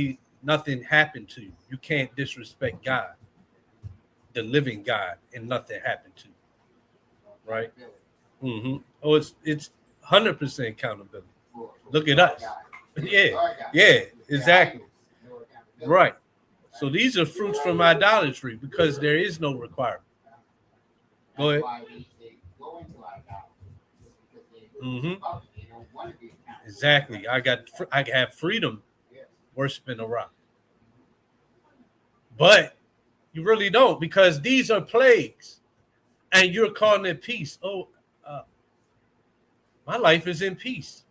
Nothing happened to you. You can't disrespect God, the living God, and nothing happened to you. Right? Oh, it's 100% accountability. Look at us. Yeah, exactly. Right. So these are fruits from idolatry because there is no requirement. Go ahead. That's why they go into idolatry. Because they, Mhm. they don't want to be accountable. Exactly. I have freedom Yes. worshiping a rock. But you really don't, because these are plagues and you're calling it peace. Oh, my life is in peace.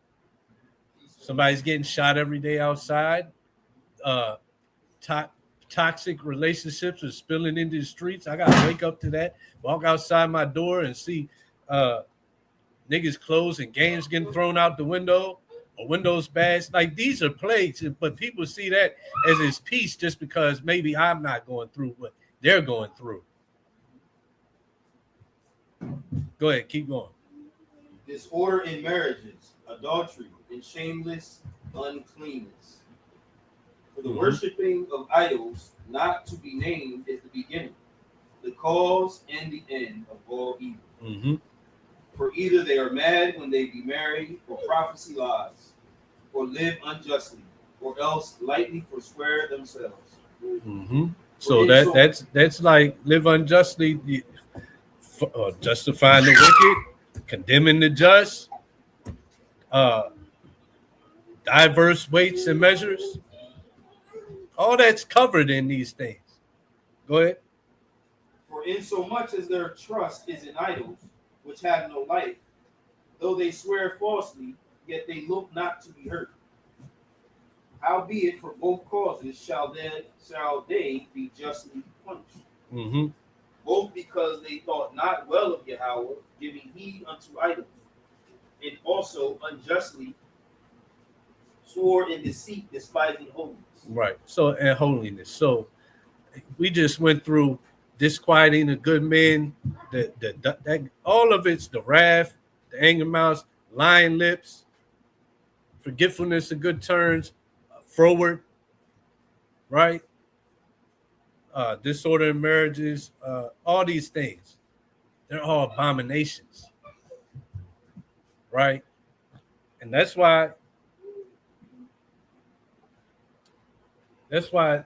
Somebody's getting shot every day outside. Uh, to- Toxic relationships are spilling into the streets. I got to wake up to that, walk outside my door and see niggas clothes and games getting thrown out the window or windows bashed. Like, these are plagues, but people see that as his peace just because maybe I'm not going through what they're going through. Go ahead, keep going. Disorder in marriages, adultery, and shameless uncleanness. For the worshiping of idols not to be named is the beginning, the cause and the end of all evil. Mm-hmm. For either they are mad when they be married, or prophesy lies, or live unjustly, or else lightly forswear themselves. Mm-hmm. So that's like live unjustly, justifying the wicked, condemning the just, diverse weights and measures. All that's covered in these things. Go ahead. For insomuch as their trust is in idols, which have no life, though they swear falsely, yet they look not to be hurt. Howbeit, for both causes shall they be justly punished. Mm-hmm. Both because they thought not well of Yahweh, giving heed unto idols, and also unjustly swore in deceit, despising holiness. Right. So, and holiness. So we just went through disquieting the good men, that all of it's the wrath, the anger mouths, lying lips, forgetfulness of good turns, froward, right? Disorder in marriages, all these things. They're all abominations, right? And that's why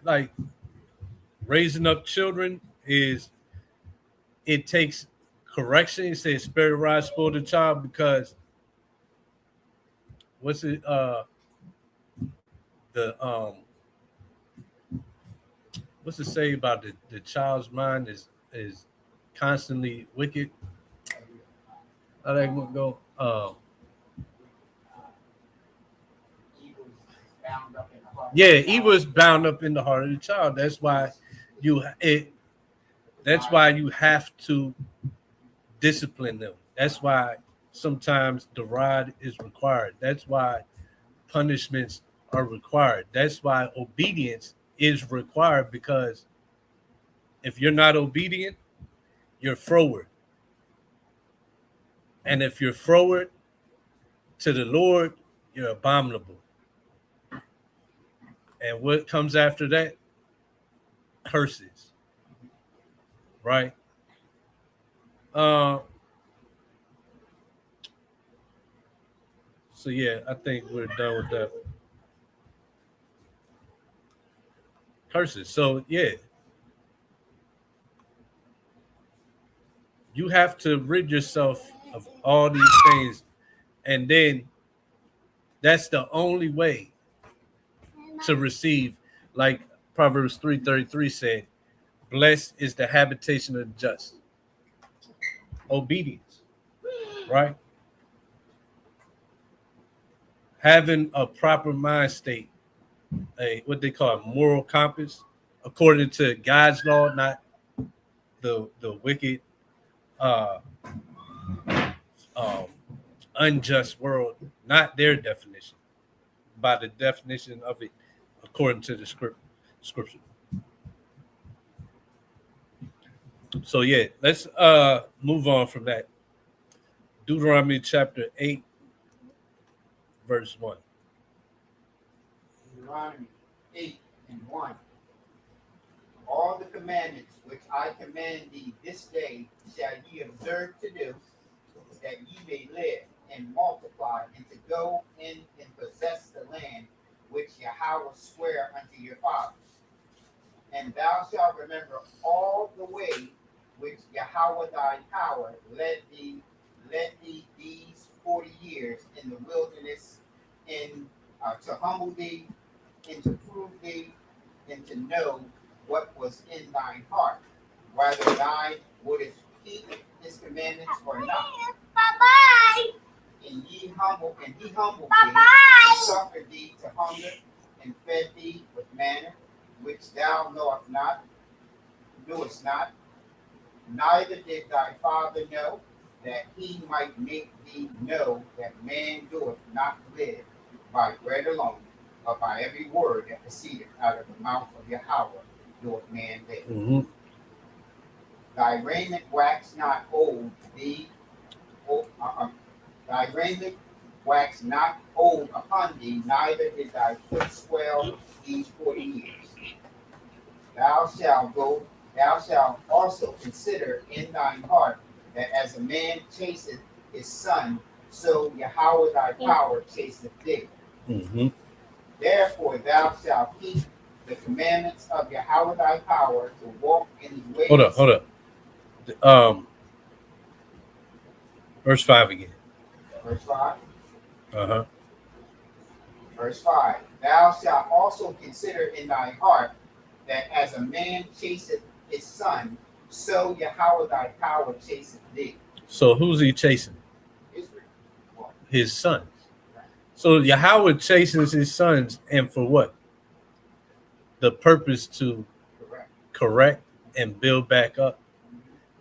like raising up children it takes correction. It says spirit rise spoil the child, because what's it the what's it say about the child's mind is constantly wicked. How that would go? Yeah, evil is bound up in the heart of the child. That's why that's why you have to discipline them. That's why sometimes the rod is required. That's why punishments are required. That's why obedience is required, because if you're not obedient, you're froward. And if you're froward to the Lord, you're abominable. And what comes after that? Curses. Right? So yeah, I think we're done with that. Curses. So yeah, you have to rid yourself of all these things, and then that's the only way to receive, like Proverbs 3:33 said, blessed is the habitation of the just. Obedience, right? Having a proper mind state, a what they call a moral compass, according to God's law, not the wicked, uh, um, unjust world, not their definition, by the definition of it according to the scripture. So yeah, let's move on from that. Deuteronomy chapter 8, verse 1. Deuteronomy 8:1. All the commandments which I command thee this day shall ye observe to do, that ye may live and multiply, and to go in and possess the land which Yahweh sware unto your fathers. And thou shalt remember all the way which Yahweh thy power led thee these 40 years in the wilderness, to humble thee, and to prove thee, and to know what was in thine heart, whether thou wouldest keep his commandments or not. Bye-bye. And he humbled thee, and suffered thee to hunger, and fed thee with manna, which thou knewest not, neither did thy father know, that he might make thee know that man doeth not live by bread alone, but by every word that proceedeth out of the mouth of Yahweh doeth man live. Mm-hmm. Thy raiment wax not old thy raiment wax not old upon thee, neither did thy foot swell these 40 years. Thou shalt also consider in thine heart that as a man chaseth his son, so Yahweh thy power chaseth thee. Mm-hmm. Therefore thou shalt keep the commandments of Yahweh thy power to walk in his ways. Hold up. Verse 5 again. Verse 5. Uh-huh. Verse 5. Thou shalt also consider in thy heart that as a man chaseth his son, so Yahweh thy power chaseth thee. So who's he chasing? Israel. Well, His sons. So Yahweh chastens his sons, and for what? The purpose to correct and build back up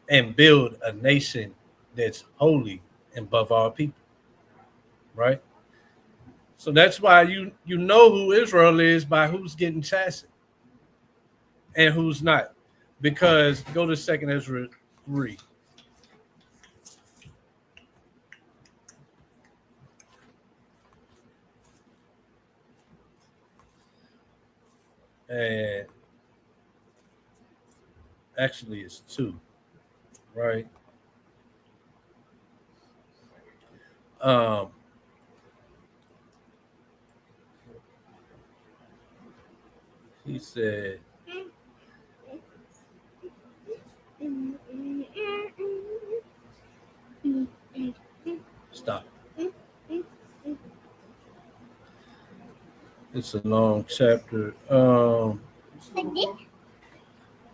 and build a nation that's holy and above all people. Right? So that's why you know who Israel is by who's getting chastened and who's not. Because go to 2 Ezra 3. And actually it's 2, right? He said, stop. It's a long chapter.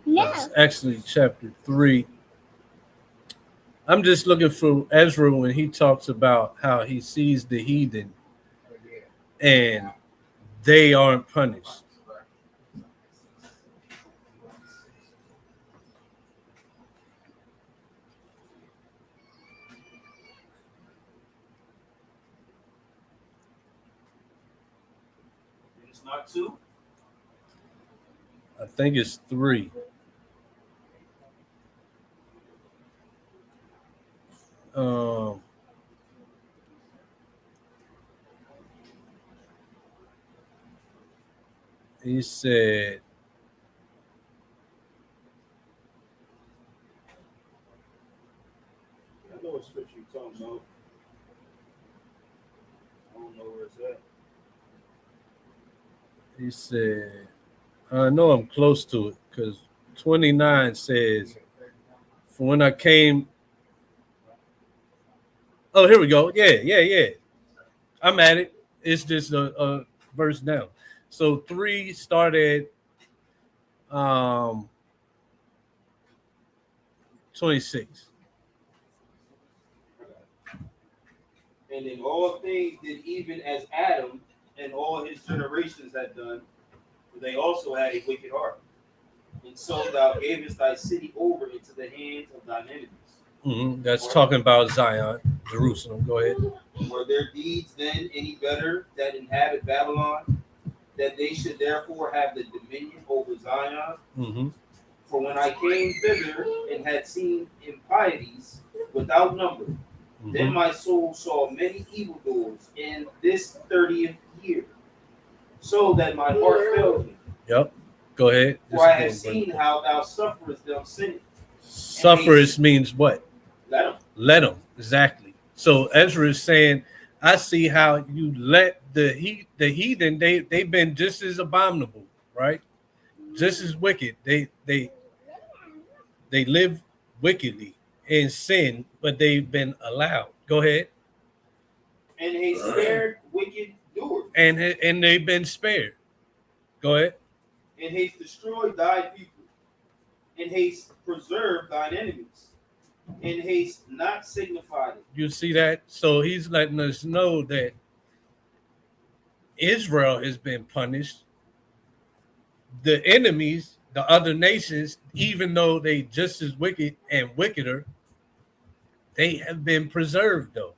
It's actually chapter 3. I'm just looking for Ezra when he talks about how he sees the heathen and they aren't punished. It's not 2. I think it's 3. He said, I know what scripture you're talking about. I don't know where it's at. he said, I know I'm close to it because 29 says, for when I came. Oh, here we go. Yeah. I'm at it. It's just a verse down. So 3 started 26. And in all things did even as Adam and all his generations had done, for they also had a wicked heart. And so thou gavest thy city over into the hands of thine enemies. Mm-hmm. That's talking about Zion, Jerusalem. Go ahead. Were their deeds then any better that inhabit Babylon, that they should therefore have the dominion over Zion? Mm-hmm. For when I came thither and had seen impieties without number, then my soul saw many evildoers in this 30th year, so that my heart failed me. Yep. Go ahead. For I have seen how thou sufferest them sinning. Sufferest means what? Let them. Exactly. So Ezra is saying, I see how you let the heathen, they've been just as abominable, right? just as wicked. They live wickedly in sin, but they've been allowed. Go ahead. And a spared wicked doer. And they've been spared. Go ahead. And haste destroyed thy people. And haste preserved thine enemies. And haste not signified it. You see that? So he's letting us know that Israel has been punished. The enemies, the other nations, even though they just as wicked and wickeder, they have been preserved though.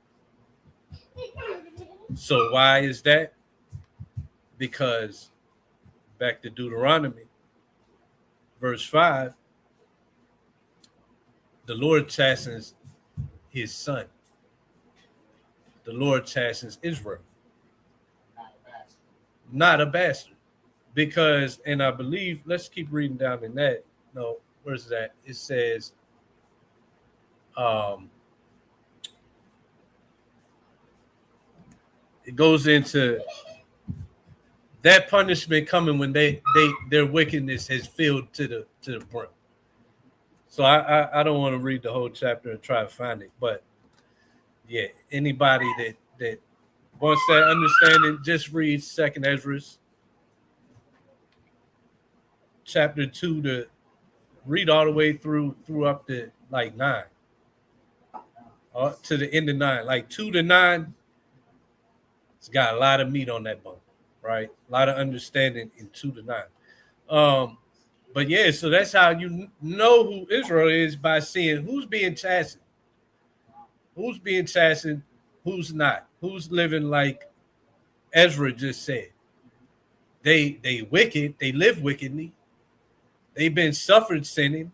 So why is that? Because back to Deuteronomy, verse 5, the Lord chastens his son. The Lord chastens Israel. Not a bastard. Because, and I believe, let's keep reading down in that. No, where's that? It says, it goes into that punishment coming when their wickedness has filled to the brim. So I don't want to read the whole chapter and try to find it, but yeah, anybody that wants that understanding, just read 2nd Ezra chapter 2 to read all the way through up to like 9. To the end of 9. Like 2 to 9, it's got a lot of meat on that bone, right? A lot of understanding in 2 to 9. But yeah, so that's how you know who Israel is, by seeing who's being chastened. Who's being chastened, who's not. Who's living like Ezra just said. They wicked, they live wickedly. They've been suffered sinning,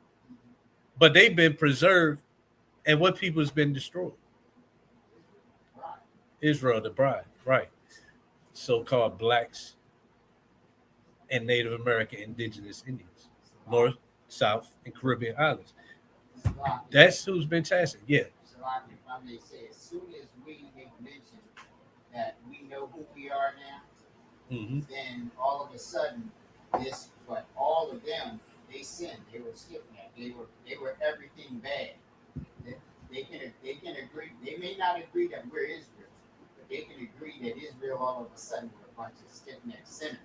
but they've been preserved. And what people has been destroyed? Israel, the bride, right? So-called blacks and Native American indigenous Indians, North, South, and Caribbean islands. That's who's been chastened. Yeah. So if I may say, as soon as we make mention that we know who we are now, then all of a sudden, but all of them, they sinned. They were stiff-necked. They were everything bad. They can agree. They may not agree that we're Israel, but they can agree that Israel all of a sudden were a bunch of stiff-necked sinners,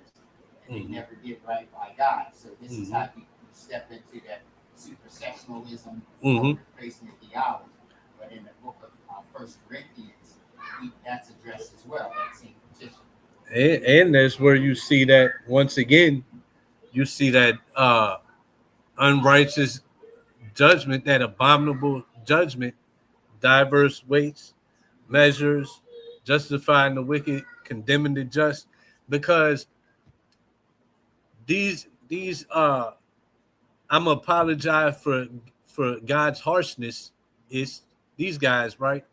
and they never did right by God. So this is how you step into that supersessionalism or replacement theology. But in the book of 1 Corinthians, that's addressed as well. That same petition. And that's where you see that once again. You see that unrighteous judgment, that abominable judgment, diverse weights, measures, justifying the wicked, condemning the just, because these I'm gonna apologize for God's harshness. Is these guys, right?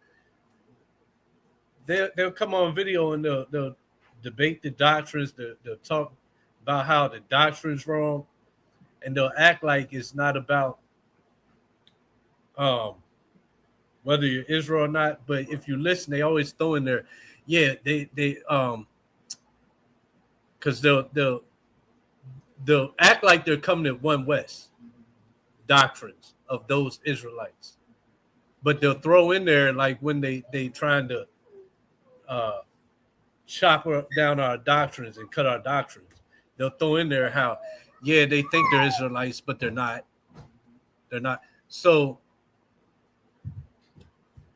They'll come on video and they'll debate the doctrines, they'll talk about how the doctrine's wrong, and they'll act like it's not about whether you're Israel or not. But if you listen, they always throw in there, yeah, they because they'll act like they're coming at one West doctrines of those Israelites, but they'll throw in there, like when they trying to chop down our doctrines and cut our doctrines, they'll throw in there how, yeah, they think they're Israelites, but they're not. They're not. So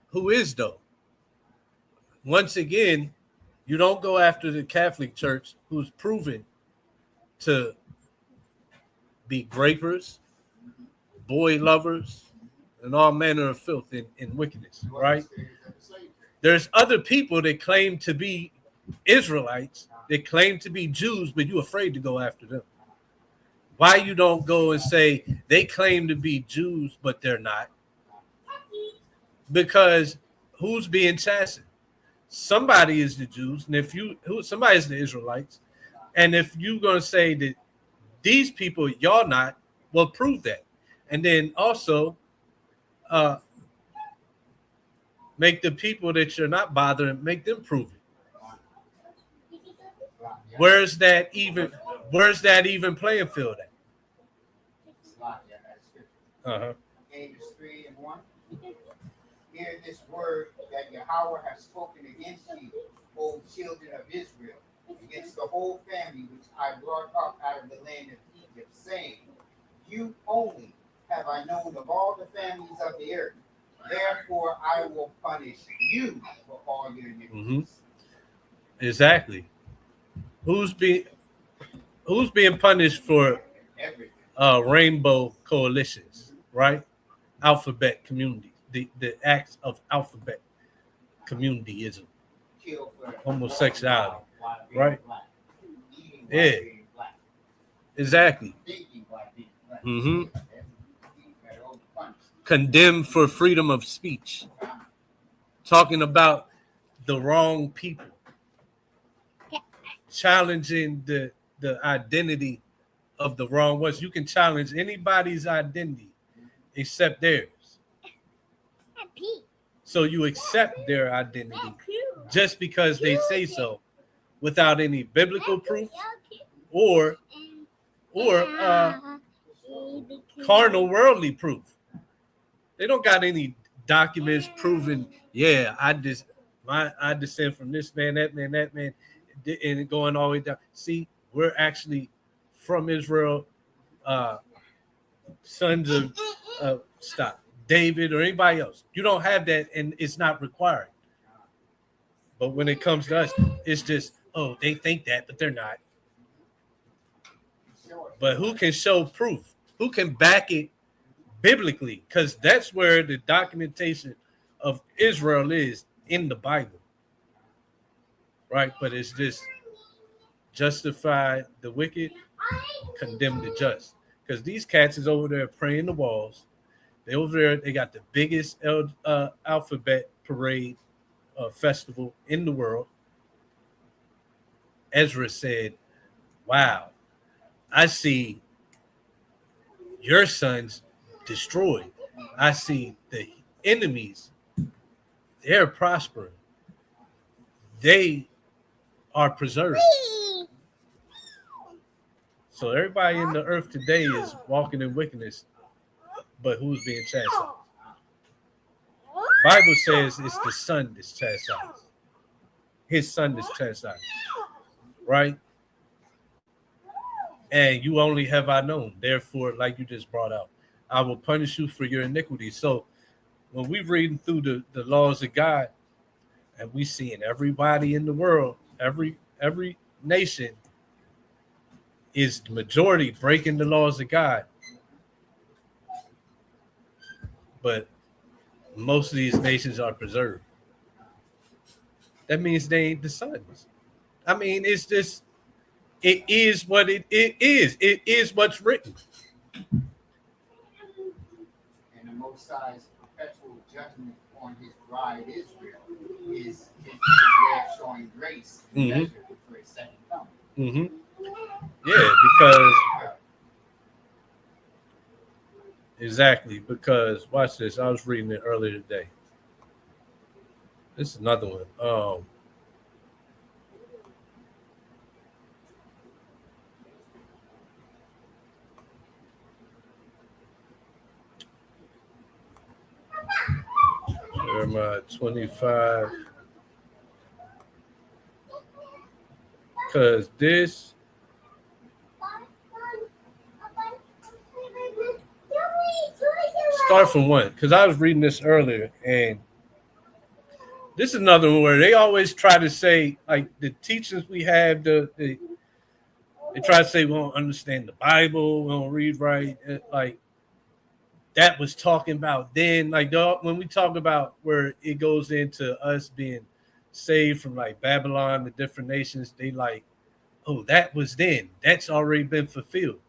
who is though? Once again, you don't go after the Catholic Church, who's proven to be grapers, boy lovers, and all manner of filth and wickedness, right? There's other people that claim to be Israelites, that claim to be Jews, but you're afraid to go after them. Why you don't go and say they claim to be Jews, but they're not? Because who's being chastened? Somebody is the Jews, and somebody is the Israelites. And if you're gonna say that these people, y'all not, well, prove that. And then also make the people that you're not bothering, make them prove it. Where's that even playing field at? Amos 3:1. Hear this word that Yahweh has spoken against you, O children of Israel, against the whole family which I brought up out of the land of Egypt, saying, you only have I known of all the families of the earth. Therefore I will punish you for all your iniquities. Exactly. Who's being punished for Everything. rainbow coalitions, right? Alphabet community, the acts of alphabet communityism, Kill for homosexuality, while being right? black. Eating while Yeah. being black. Exactly. Thinking while being black. Mhm. They're all punished. Condemned for freedom of speech, talking about the wrong people, challenging the identity of the wrong ones. You can challenge anybody's identity except theirs. So you accept their identity just because they say so, without any biblical proof or carnal worldly proof. They don't got any documents proving, yeah, I descend from this man, that man, and going all the way down. See, we're actually from Israel, sons of David or anybody else. You don't have that, and it's not required. But when it comes to us, it's just, oh, they think that, but they're not. But who can show proof? Who can back it biblically? Because that's where the documentation of Israel is in the Bible. Right? But it's just justify the wicked, condemn the just. Because these cats is over there praying the walls. They over there, they got the biggest alphabet parade festival in the world. Ezra said, wow, I see your sons destroyed. I see the enemies, they're prospering. They are preserved. So everybody in the earth today is walking in wickedness, but who's being chastised? The Bible says it's the son that's chastised. His son is chastised, right? And you only have I known. Therefore, like you just brought out, I will punish you for your iniquity. So when we reading through the laws of God, and we seeing everybody in the world, every nation is the majority breaking the laws of God. But most of these nations are preserved. That means they ain't the sons. I mean, it's just, it is what it is. It is what's written. And the Most High's perpetual judgment on his bride Israel is his way of showing grace and pleasure for his second coming. Mm-hmm. Yeah, because exactly, because watch this. I was reading it earlier today. This is another one. Jeremiah 25. Because this start from one. Because I was reading this earlier, and this is another one where they always try to say, like, the teachings we have, they try to say we don't understand the Bible, we don't read right. Like, that was talking about then. Like, when we talk about where it goes into us being saved from, like, Babylon, the different nations, they like, oh, that was then. That's already been fulfilled.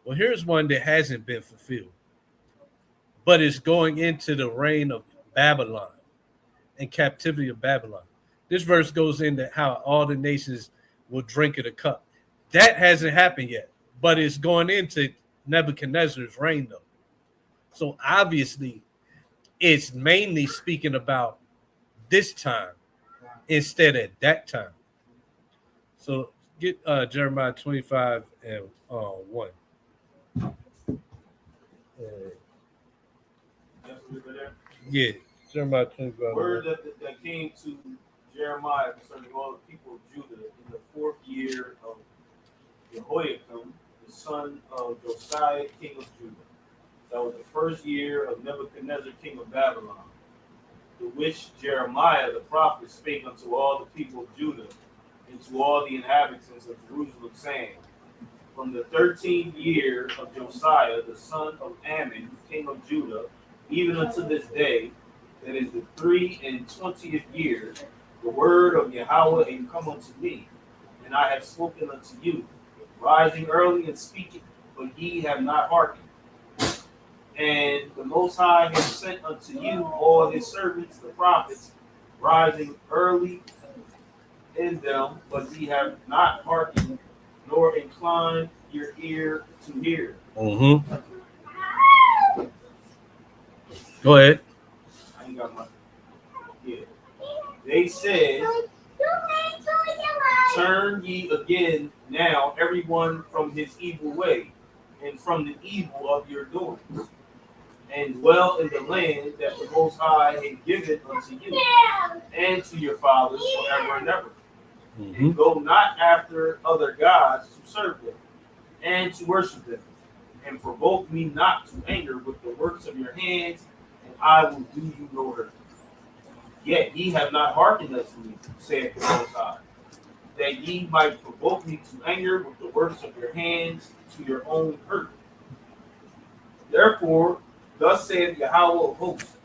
Well, here's one that hasn't been fulfilled, but it's going into the reign of Babylon and captivity of Babylon. This verse goes into how all the nations will drink of the cup. That hasn't happened yet, but it's going into Nebuchadnezzar's reign, though. So obviously, it's mainly speaking about this time instead of that time. So get Jeremiah 25 and 1. Yeah, Jeremiah 25. Word that came to Jeremiah concerning all the people of Judah in the 4th year of Jehoiakim, the son of Josiah, king of Judah. That was the 1st year of Nebuchadnezzar, king of Babylon, the which Jeremiah the prophet spake unto all the people of Judah and to all the inhabitants of Jerusalem, saying, from the 13th year of Josiah, the son of Ammon, king of Judah, even unto this day, that is the 23rd year, the word of Yahweh ain't come unto me, and I have spoken unto you, rising early and speaking, but ye have not hearkened. And the Most High has sent unto you all his servants, the prophets, rising early in them, but ye have not hearkened, nor inclined your ear to hear. Mm-hmm. Go ahead. I ain't got my. Yeah. They said, turn ye again now, everyone from his evil way, and from the evil of your doings, and dwell in the land that the Most High had given unto you and to your fathers forever and ever. Mm-hmm. And go not after other gods to serve them and to worship them, and provoke me not to anger with the works of your hands, and I will do you no hurt. Yet ye have not hearkened unto me, saith the Most High, that ye might provoke me to anger with the works of your hands to your own hurt. Therefore, thus saith Yahweh of hosts,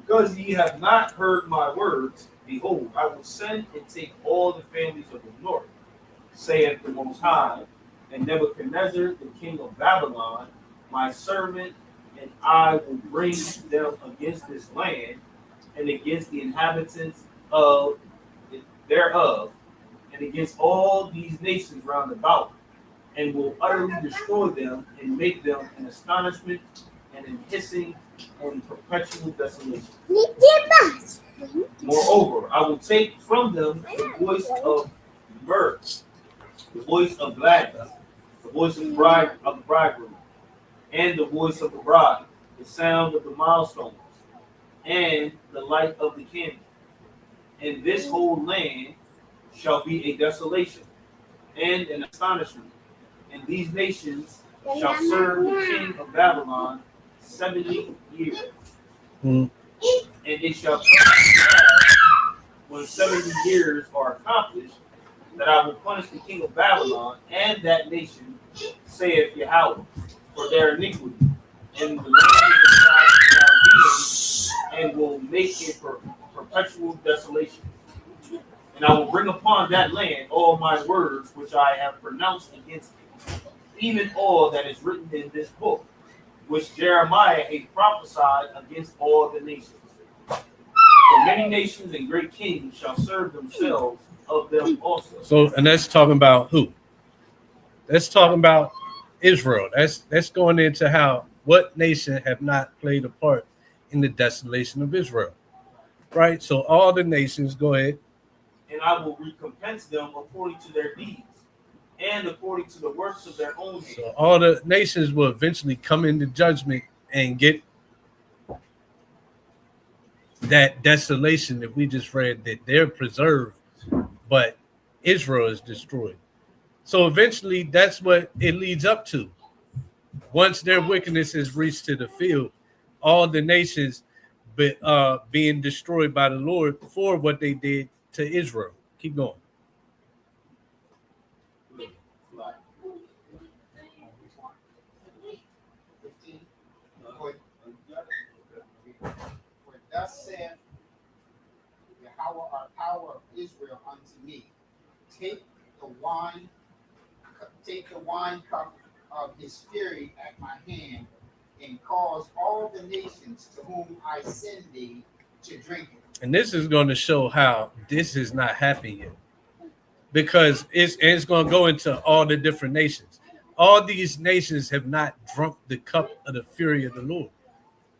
because ye have not heard my words, behold, I will send and take all the families of the north, saith the Most High, and Nebuchadnezzar, the king of Babylon, my servant, and I will bring them against this land, and against the inhabitants of thereof, and against all these nations round about, and will utterly destroy them, and make them an astonishment, and an hissing, and perpetual desolation. Moreover, I will take from them the voice of mirth, the voice of gladness, the voice of the bridegroom, and the voice of the bride, the sound of the milestones, and the light of the candle. And this whole land shall be a desolation and an astonishment. And these nations shall serve the king of Babylon 70 years. Mm. And it shall come to pass, when 70 years are accomplished, that I will punish the king of Babylon and that nation, saith Yahweh, for their iniquity, and the land of the Chaldeans, and will make it for perpetual desolation. And I will bring upon that land all my words which I have pronounced against it, even all that is written in this book, which Jeremiah had prophesied against all the nations. For many nations and great kings shall serve themselves of them also. So, and that's talking about who? That's talking about Israel. That's going into how what nation have not played a part in the desolation of Israel, right? So all the nations, go ahead. And I will recompense them according to their deeds and according to the works of their own hands. So all the nations will eventually come into judgment and get that desolation that we just read, that they're preserved, but Israel is destroyed. So eventually that's what it leads up to. Once their wickedness is reached to the field, all the nations being destroyed by the Lord for what they did to Israel. Keep going. For thus saith Yahweh, our power of Israel unto me, take the wine cup of his fury at my hand, and cause all the nations to whom I send thee to drink it. And this is going to show how this is not happening yet, because it's going to go into all the different nations. All these nations have not drunk the cup of the fury of the Lord.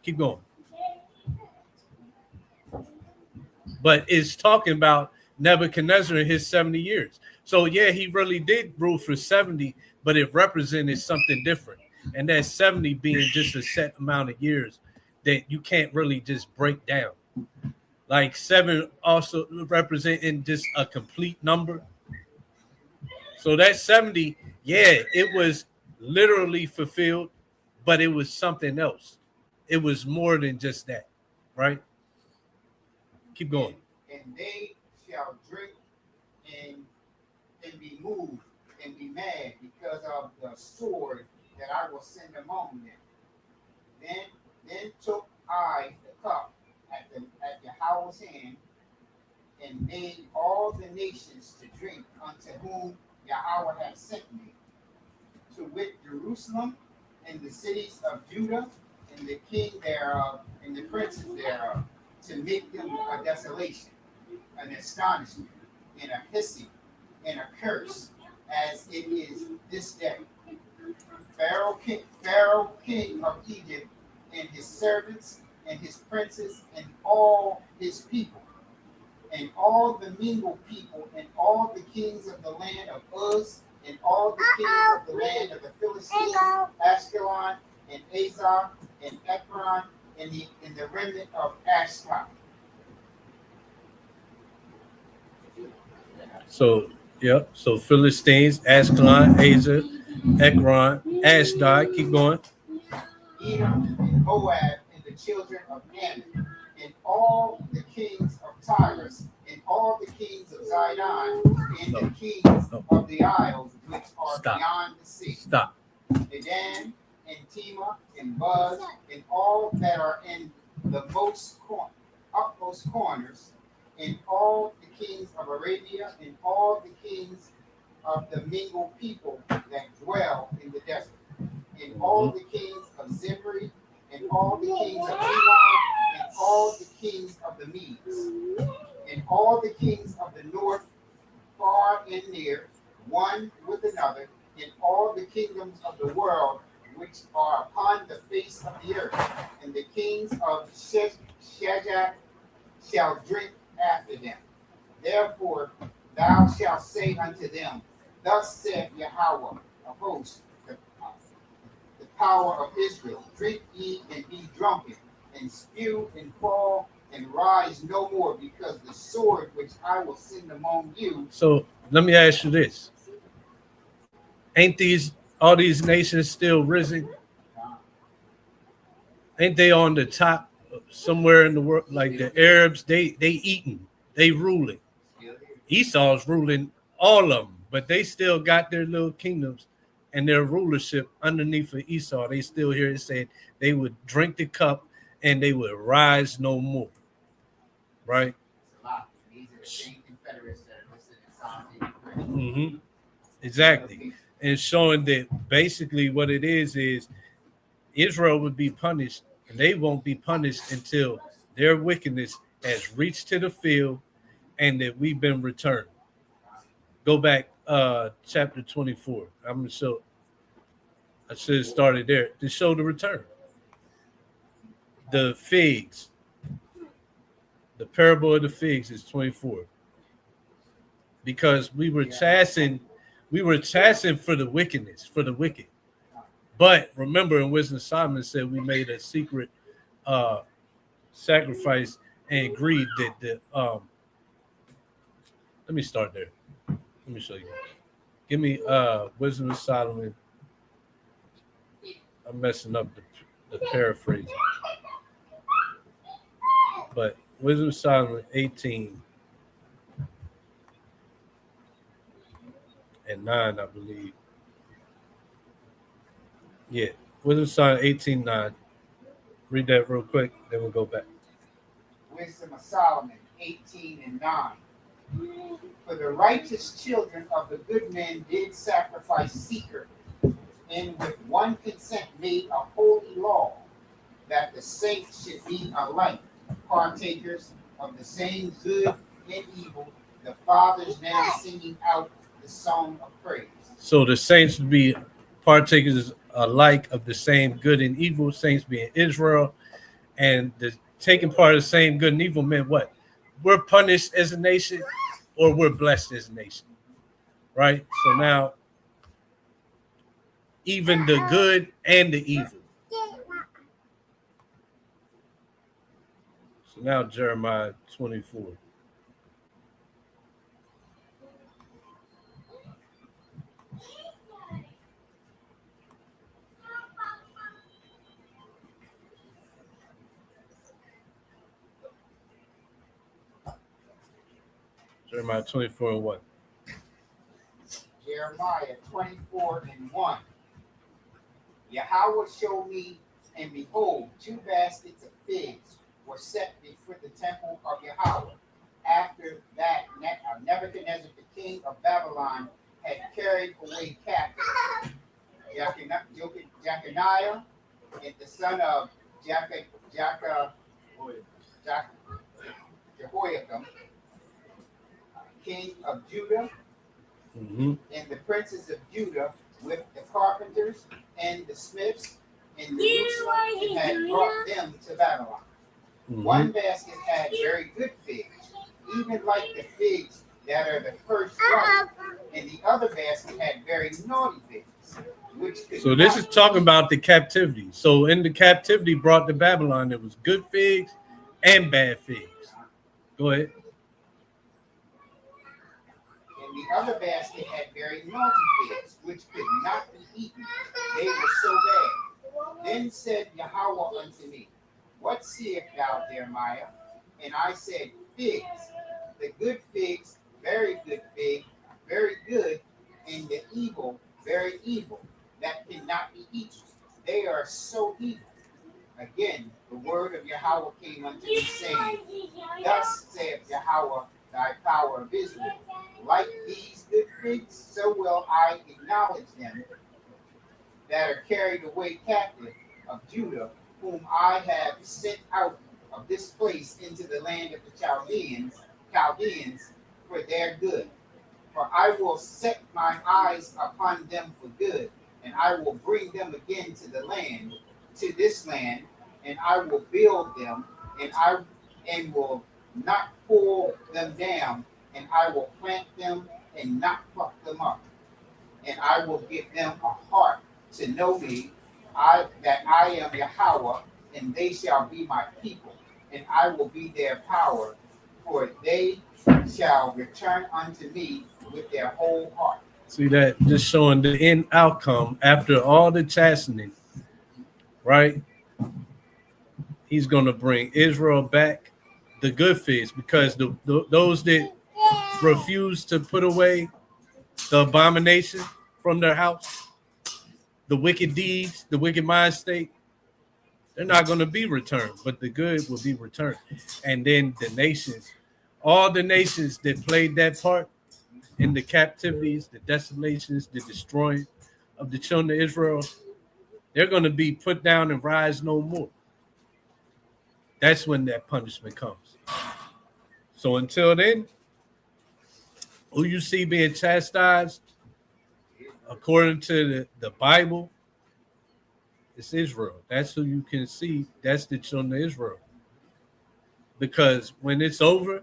Keep going. But it's talking about Nebuchadnezzar in his 70 years. So yeah, he really did rule for 70, but it represented something different. And that 70 being just a set amount of years that you can't really just break down. Like 7 also representing just a complete number. So that 70, yeah, it was literally fulfilled, but it was something else. It was more than just that, right? Keep going. And they shall drink and be moved and be mad because of the sword that I will send among them. Then took I the cup at Yahweh's hand and made all the nations to drink unto whom Yahweh hath sent me, to wit Jerusalem and the cities of Judah and the king thereof and the princes thereof, to make them a desolation, an astonishment, and a hissing, and a curse, as it is this day. Pharaoh king of Egypt, and his servants, and his princes, and all his people, and all the mingled people, and all the kings of the land of Uz, and all the kings of the land of the Philistines, Ashkelon, and Azar, and Ekron, and the remnant of Ashkelon. So, yep. So Philistines, Ashkelon, Azar, Ekron, Ashdod. Keep going. Edom, and Moab, and the children of Ammon, and all the kings of Tyrus, and all the kings of Zidon, and the kings of the isles which are beyond the sea. Stop. Dedan, and Tema, and Buz, and all that are in the upmost corners, and all the kings of Arabia, and all the kings of the mingled people that dwell in the desert, and all the kings of Zimri, and all the kings of Elam, and all the kings of the Medes, and all the kings of the north, far and near, one with another, in all the kingdoms of the world which are upon the face of the earth, and the kings of Shajak shall drink after them. Therefore thou shalt say unto them, Thus saith Yahweh of hosts, the power of Israel, drink ye and be drunken, and spew and fall and rise no more, because the sword which I will send among you. So let me ask you this. Ain't all these nations still risen? Ain't they on the top somewhere in the world? Like the Arabs, they eating, they ruling. Esau's ruling all of them, but they still got their little kingdoms and their rulership underneath of Esau. They still here and said they would drink the cup and they would rise no more. Right? These are the same Confederates that are listed in Psalm 83. Mm-hmm. Exactly. And showing that basically what it is Israel would be punished, and they won't be punished until their wickedness has reached to the field and that we've been returned. Go back chapter 24. I'm going to show. I should have started there to show the return. The figs. The parable of the figs is 24. Because we were chastened for the wickedness, for the wicked. But remember, in Wisdom Solomon said we made a secret sacrifice and agreed that the let me start there. Let me show you. Give me Wisdom of Solomon. I'm messing up the paraphrase. But Wisdom of Solomon 18 and 9, I believe. Yeah, Wisdom of Solomon 18:9. Read that real quick, then we'll go back. Wisdom of Solomon 18 and 9. For the righteous children of the good men did sacrifice secretly, and with one consent made a holy law, that the saints should be alike partakers of the same good and evil, the fathers now singing out the song of praise. So the saints would be partakers alike of the same good and evil, saints being Israel, and the taking part of the same good and evil meant what? We're punished as a nation or we're blessed as a nation, right? So now, even the good and the evil. Now Jeremiah 24. Jeremiah 24 and 1. Jeremiah 24 and 1. Yahweh showed me, and behold, 2 baskets of figs were set before the temple of Yahweh. After that, Nebuchadnezzar, the king of Babylon, had carried away captive Jeconiah, and the son of Jehoiakim, king of Judah, and the princes of Judah with the carpenters and the smiths in Jerusalem, and had brought them to Babylon. One basket had very good figs, even like the figs that are the first ripe, and the other basket had very naughty figs. So this is talking about the captivity. So in the captivity brought to Babylon, there was good figs and bad figs. Go ahead. And the other basket had very naughty figs, which could not be eaten. They were so bad. Then said Yahweh unto me, What seest thou, Jeremiah? And I said, Figs. The good figs, very good fig, very good, and the evil, very evil, that cannot be eaten. They are so evil. Again, the word of Yahweh came unto me, saying, Thus saith Yahweh, thy power of Israel, like these good figs, so will I acknowledge them that are carried away captive of Judah, whom I have sent out of this place into the land of the Chaldeans, for their good. For I will set my eyes upon them for good, and I will bring them again to the land, to this land, and I will build them, and will not pull them down, and I will plant them and not pluck them up. And I will give them a heart to know me, that I am Yahweh, and they shall be my people, and I will be their power, for they shall return unto me with their whole heart. See that? Just showing the end outcome after all the chastening, right? He's going to bring Israel back, the good figs, because those that refuse to put away the abomination from their house, the wicked deeds, the wicked mind state, they're not going to be returned, but the good will be returned. And then the nations, all the nations that played that part in the captivities, the desolations, the destroying of the children of Israel, they're going to be put down and rise no more. That's when that punishment comes. So until then, who you see being chastised, according to the Bible, it's Israel. That's who you can see. That's the children of Israel. Because when it's over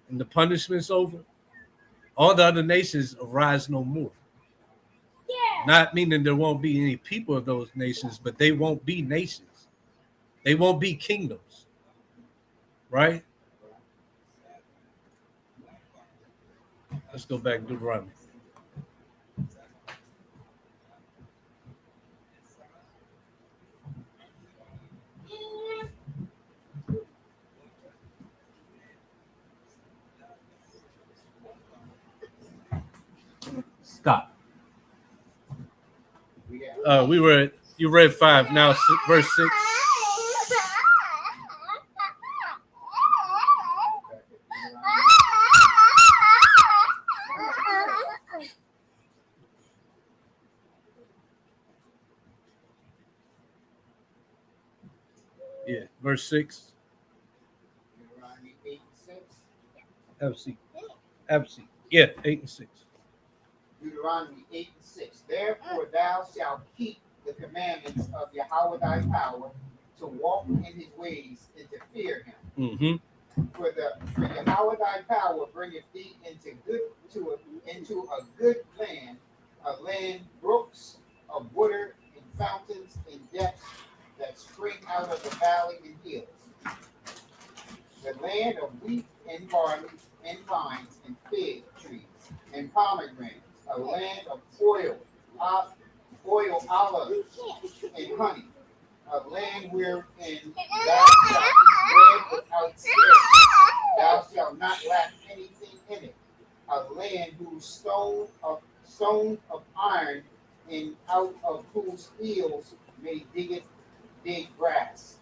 and the punishment's over, all the other nations arise no more. Yeah. Not meaning there won't be any people of those nations, but they won't be nations. They won't be kingdoms. Right? Let's go back to Deuteronomy. Stop. You read 5, now verse 6. Yeah, verse 6. Deuteronomy 8 and 6. Have a seat. Have a seat. Yeah, 8 and 6. Deuteronomy 8 and 6. Therefore thou shalt keep the commandments of Yahweh thy power, to walk in his ways and to fear him. Mm-hmm. For Yahweh thy power bringeth thee into a good land, a land brooks of water and fountains and depths that spring out of the valley and hills. the land of wheat and barley and vines and fig trees and pomegranates, a land of oil, olives, and honey, a land wherein thou shalt eat bread without scarcity. Thou shalt not lack anything in it. A land whose stones of iron, and out of whose fields may dig grass.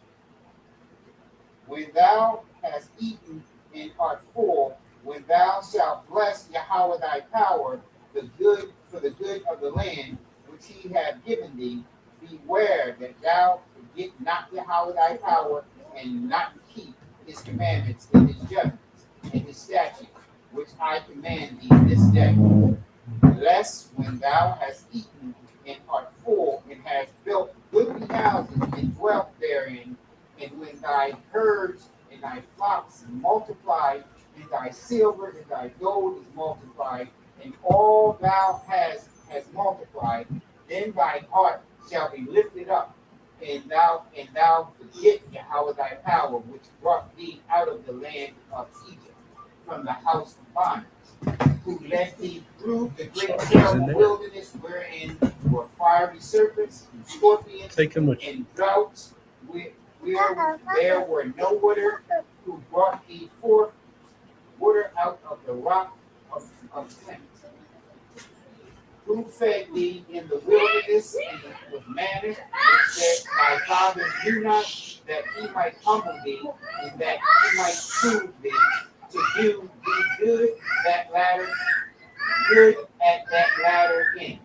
When thou hast eaten and art full, when thou shalt bless Yahweh thy power, the good of the land which he hath given thee, beware that thou forget not Yahweh thy power, and not keep his commandments and his judgments and his statutes, which I command thee this day. Lest when thou hast eaten and art full, and hast built goodly houses and dwelt therein, and when thy herds and thy flocks multiply, and thy silver and thy gold is multiplied, and all thou hast multiplied, then thy heart shall be lifted up, and thou forget Yahweh thy power, which brought thee out of the land of Egypt, from the house of bondage, who led thee through the great terrible wilderness, wherein were fiery serpents and scorpions and droughts, where there were no water, who brought thee forth water out of the rock of flint, who fed thee in the wilderness with manna, which said thy father knew not, that he might humble thee, and that he might prove thee to do thee good at that latter end.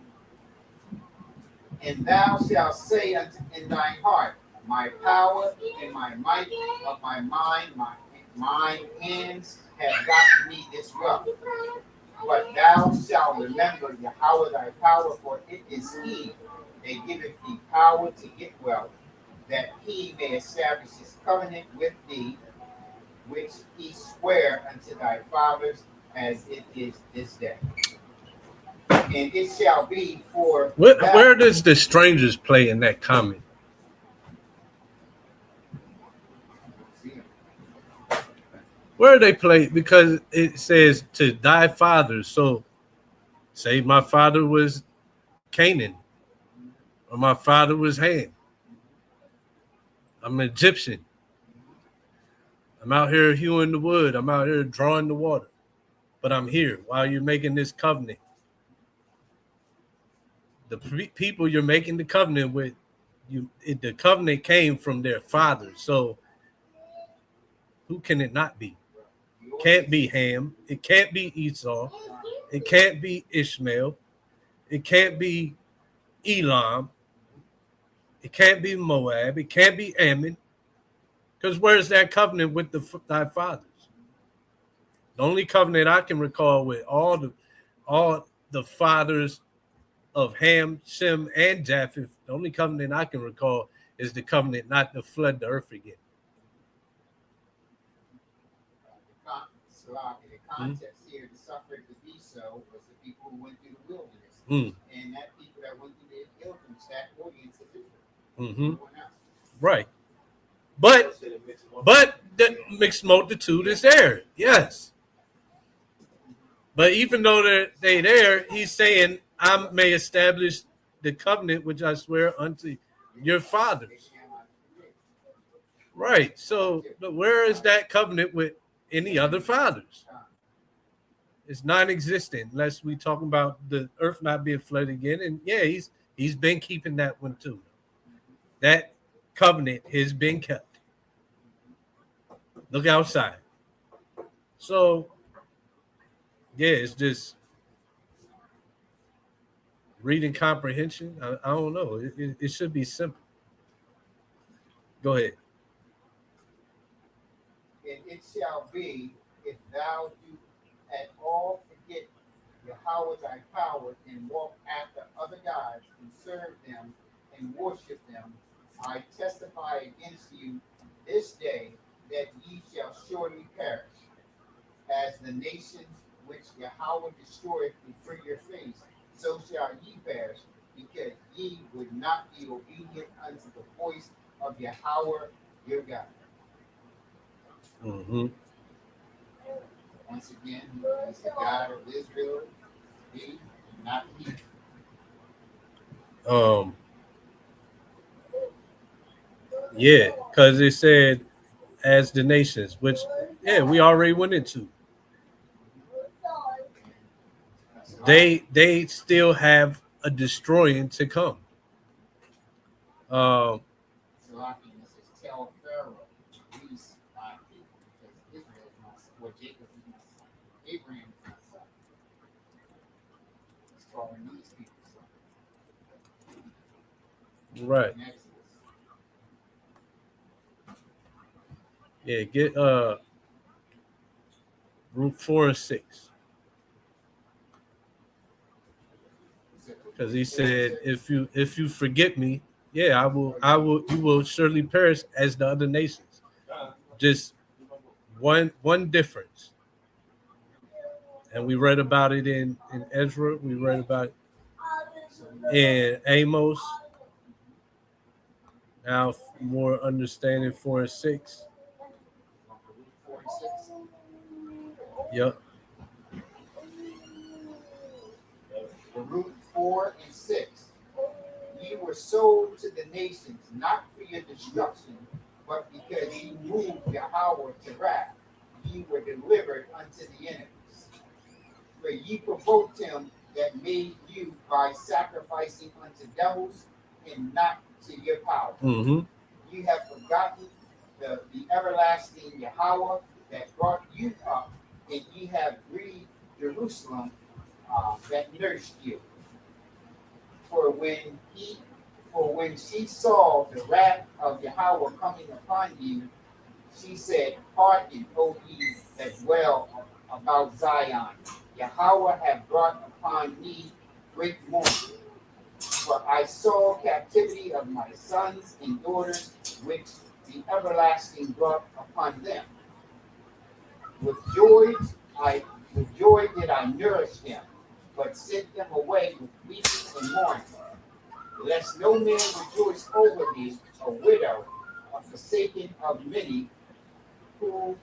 And thou shalt say in thine heart, my power and my might of my mind, my hands have gotten me this wealth. But thou shalt remember Yahweh thy power, for it is he that giveth thee power to get wealth, that he may establish his covenant with thee, which he sware unto thy fathers, as it is this day. And it shall be for where does the strangers play in that comment? Where they play? Because it says to thy fathers. So say my father was Canaan, or my father was Ham. I'm an Egyptian. I'm out here hewing the wood. I'm out here drawing the water. But I'm here while you're making this covenant. The people you're making the covenant with, the covenant came from their fathers. So who can it not be? Can't be Ham. It can't be Esau. It can't be Ishmael. It can't be Elam. It can't be Moab. It can't be Ammon. Because where's that covenant with thy fathers? The only covenant I can recall with all the fathers of Ham, Shem, and Japheth, the only covenant I can recall is the covenant not to flood the earth again. The context here, the suffering to be so, was the people who went through the wilderness. And that people that went through the wilderness, that audience is Israel. Right. But the mixed multitude is there. Yes. But even though they're there, he's saying, I may establish the covenant which I swear unto your fathers. Right. So where is that covenant with any other fathers? It's non-existent unless we talk about the earth not being flooded again. And yeah, he's been keeping that one too. That covenant has been kept. Look outside. So yeah, it's just reading comprehension. I don't know. It should be simple. Go ahead. And it shall be, if thou do at all forget Yahweh thy power, and walk after other gods, and serve them, and worship them, I testify against you this day that ye shall surely perish, as the nations which Yahweh destroyed before your face, so shall ye perish, because ye would not be obedient unto the voice of Yahweh your God. Mm-hmm. Once again, he is the God of Israel, he, not he. Yeah, because it said as the nations, which we already went into. They still have a destroying to come. Um, Salaki, this is tell Pharaoh, he's my people, because Israel is my son, or Jacob is my son, Abraham is my son. He's calling these people son. right. In Exodus. Yeah, get Root 4 and 6. Because he said, if you forget me, you will surely perish as the other nations. Just one difference. And we read about it in Ezra, we read about it in Amos. Now more understanding 4 and 6. 4 and 6. Yep. The root 4 and 6. Ye were sold to the nations, not for your destruction, but because ye moved Yahweh to wrath. Ye were delivered unto the enemies. For ye provoked him that made you by sacrificing unto devils and not to your power. Mm-hmm. You have forgotten the everlasting Yahweh that brought you up, and ye have grieved Jerusalem that nursed you. For when she saw the wrath of Yahweh coming upon you, she said, hearken, O ye that dwell about Zion. Yahweh hath brought upon me great mourning. For I saw captivity of my sons and daughters, which the everlasting brought upon them. With joy did I nourish them, but sent them away with weeping and mourning. Lest no man rejoice over me, a widow, a forsaken of many, who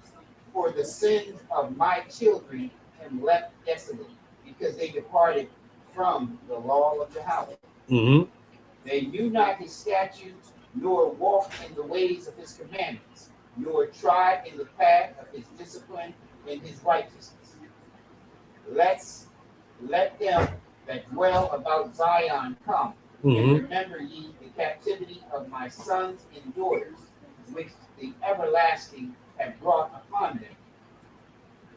for the sins of my children am left desolate, because they departed from the law of Yahweh. Mm-hmm. They knew not his statutes, nor walked in the ways of his commandments, nor trod in the path of his discipline and his righteousness. Let them that dwell about Zion come, and remember ye the captivity of my sons and daughters, which the everlasting have brought upon them.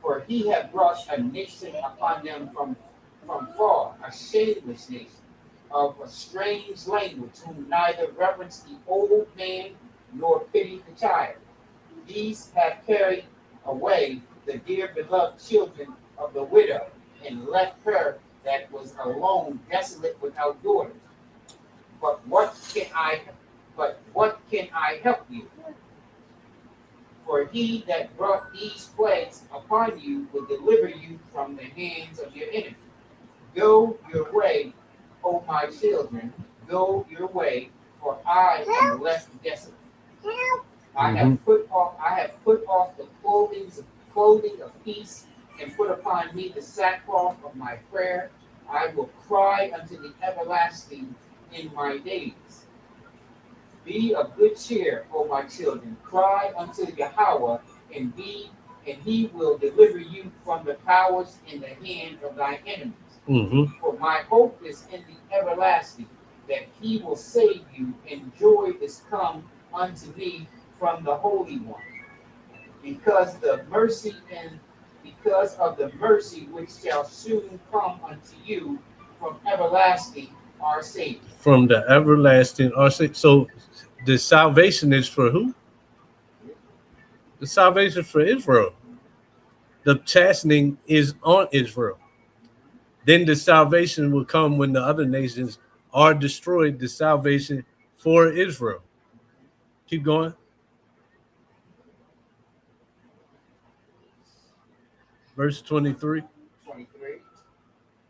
For he hath brought a nation upon them from far, a shameless nation, of a strange language, whom neither reverence the old man nor pity the child. These have carried away the dear beloved children of the widow, and left her that was alone, desolate, without daughters. But what can I help you? For he that brought these plagues upon you will deliver you from the hands of your enemies. Go your way, O my children, go your way, for I am left desolate. I have put off the clothing of peace, and put upon me the sackcloth of my prayer. I will cry unto the everlasting in my days. Be of good cheer, O my children. Cry unto Yahweh, and he will deliver you from the powers in the hand of thy enemies. Mm-hmm. For my hope is in the everlasting, that he will save you, and joy is come unto me from the Holy One. Because of the mercy which shall soon come unto you from everlasting our Savior. From the everlasting our Savior. So the salvation is for who? The salvation for Israel. The chastening is on Israel. Then the salvation will come when the other nations are destroyed. The salvation for Israel. Keep going. Verse 23. 23.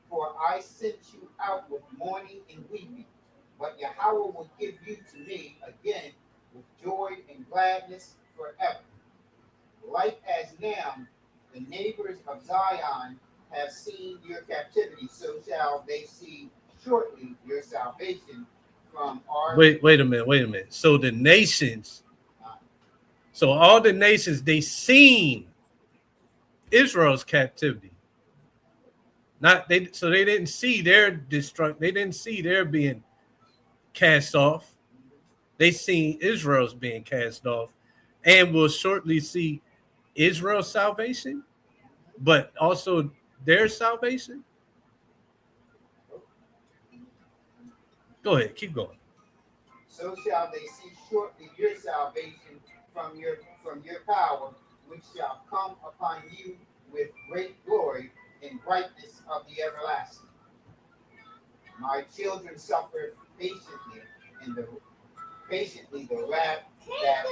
For I sent you out with mourning and weeping, but Yahweh will give you to me again with joy and gladness forever. Like as now the neighbors of Zion have seen your captivity, so shall they see shortly your salvation from our. Wait a minute. So the nations, so all the nations, they seen Israel's captivity. Not they, so they didn't see their destruct. They didn't see their being cast off. They seen Israel's being cast off, and will shortly see Israel's salvation, but also their salvation. Go ahead, keep going. So shall they see shortly your salvation from your power, which shall come upon you with great glory and brightness of the everlasting. My children suffer patiently the wrath that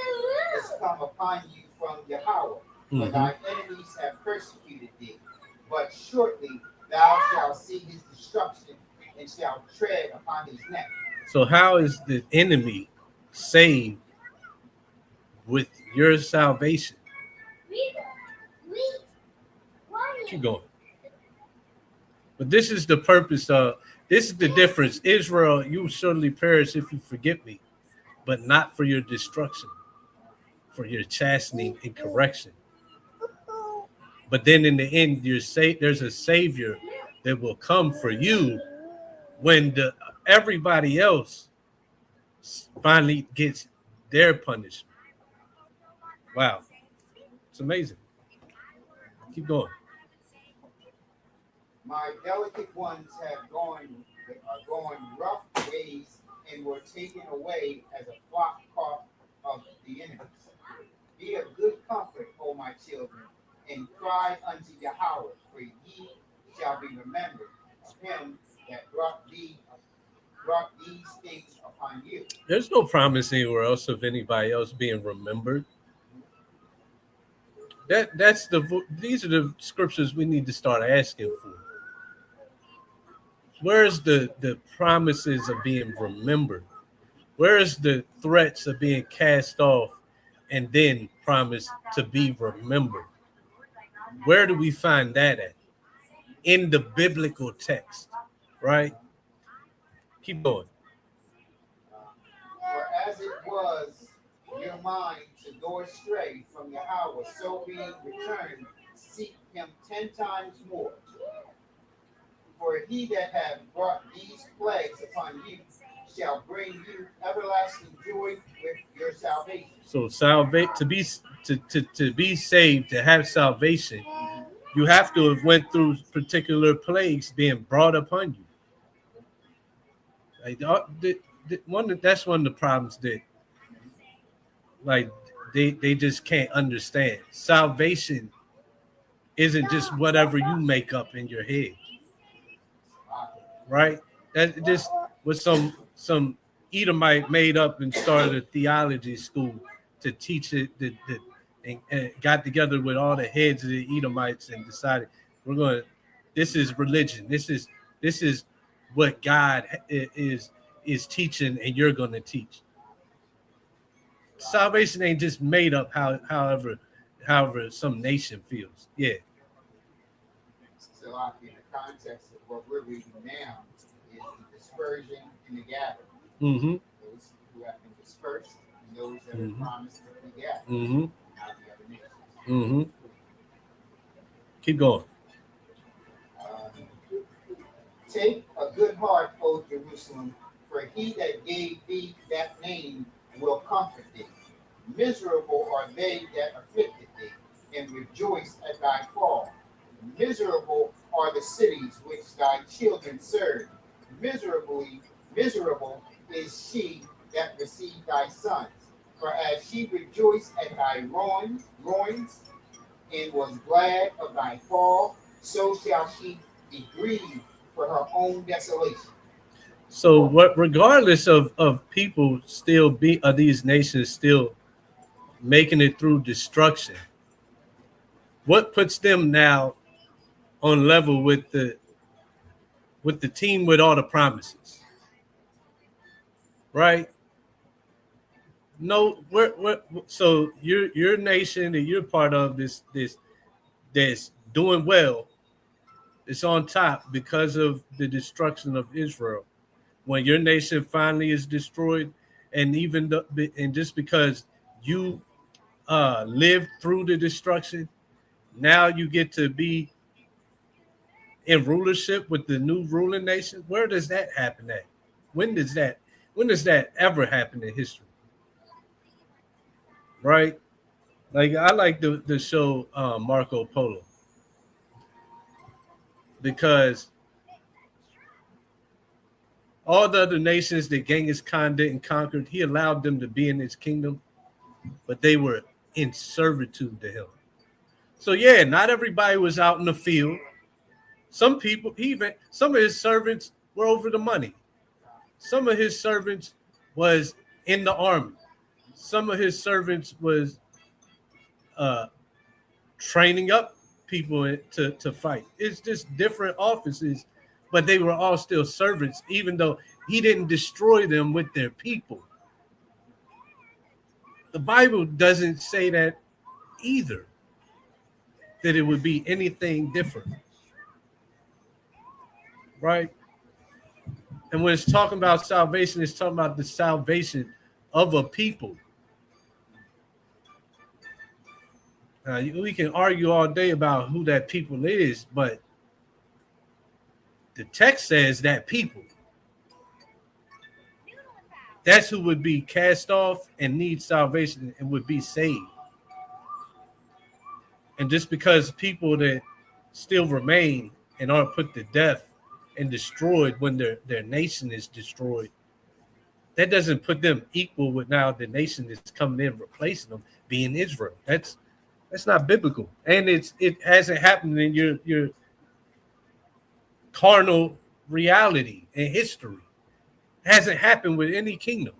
is come upon you from Yahweh, for thy enemies have persecuted thee. But shortly thou shalt see his destruction and shalt tread upon his neck. So how is the enemy saved with your salvation? Keep going. But this is the purpose of, this is the difference. Israel, you will surely perish if you forget me, but not for your destruction, for your chastening and correction. But then in the end, there's a savior that will come for you when everybody else finally gets their punishment. Wow, it's amazing. Keep going. My delicate ones are going rough ways and were taken away as a flock caught of the enemies. Be of good comfort, O my children, and cry unto Yahweh, for ye shall be remembered of him that brought these things upon you. There's no promise anywhere else of anybody else being remembered. These are the scriptures we need to start asking for. Where's the promises of being remembered? Where's the threats of being cast off and then promised to be remembered? Where do we find that at? In the biblical text, right? Keep going. For as it was your mind to go astray from Yahweh, so being returned, seek him 10 times more. For he that hath brought these plagues upon you shall bring you everlasting joy with your salvation. So to be saved, to have salvation, you have to have went through particular plagues being brought upon you. Like that's one of the problems that, like, they just can't understand. Salvation isn't just whatever you make up in your head, right? That just was some Edomite made up and started a theology school to teach it, and got together with all the heads of the Edomites and decided this is religion. This is what God is teaching, and you're going to teach. Salvation ain't just made up however some nation feels. Yeah. So in the context of what we're reading now is the dispersion and the gathering. Mm-hmm. Those who have been dispersed and those that are promised to be gathered. Mm-hmm. Out the other nations. Mm-hmm. Keep going. Take a good heart, O Jerusalem, for he that gave thee that name will comfort thee. Miserable are they that afflicted thee, and rejoice at thy fall. Miserable are the cities which thy children serve. Miserable is she that received thy sons. For as she rejoiced at thy ruins, and was glad of thy fall, so shall she be grieved for her own desolation. So regardless of people still of these nations still making it through destruction, what puts them now on level with the team with all the promises, right? No, we're so your nation and you're part of this doing well. It's on top because of the destruction of Israel. When your nation finally is destroyed, and and just because you lived through the destruction, now you get to be in rulership with the new ruling nation. Where does that happen at? When does that when does that ever happen in history? Right? Like I like the show Marco Polo because all the other nations that Genghis Khan didn't conquer, he allowed them to be in his kingdom, but they were in servitude to him. So yeah, not everybody was out in the field. Some people, even some of his servants were over the money. Some of his servants was in the army. Some of his servants was uh, training up people to fight. It's just different offices, but they were all still servants, even though he didn't destroy them with their people. The Bible doesn't say that either, that it would be anything different, right? And when it's talking about salvation, it's talking about the salvation of a people. We can argue all day about who that people is, but the text says that people. That's who would be cast off and need salvation and would be saved. And just because people that still remain and aren't put to death and destroyed when their nation is destroyed, that doesn't put them equal with now the nation that's coming in replacing them being Israel. That's not biblical, and it hasn't happened in your carnal reality and history. It hasn't happened with any kingdom.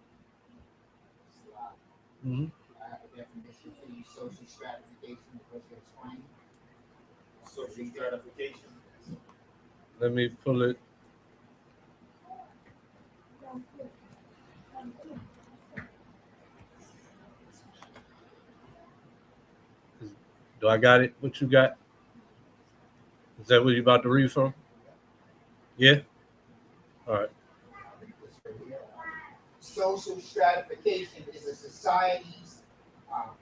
Mm-hmm. I have a definition for you: social stratification. What you explain? Social stratification. Let me pull it. Do I got it? What you got? Is that what you're about to read from? Yeah? All right. Social stratification is a society's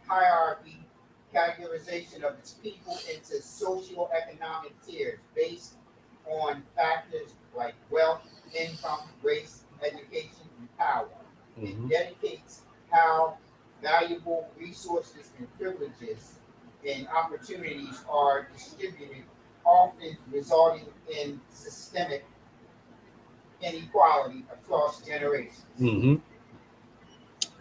hierarchy, categorization of its people into socioeconomic tiers based on factors like wealth, income, race, education, and power. Mm-hmm. It dedicates how valuable resources and privileges and opportunities are distributed, often resulting in systemic inequality across generations. Mm-hmm.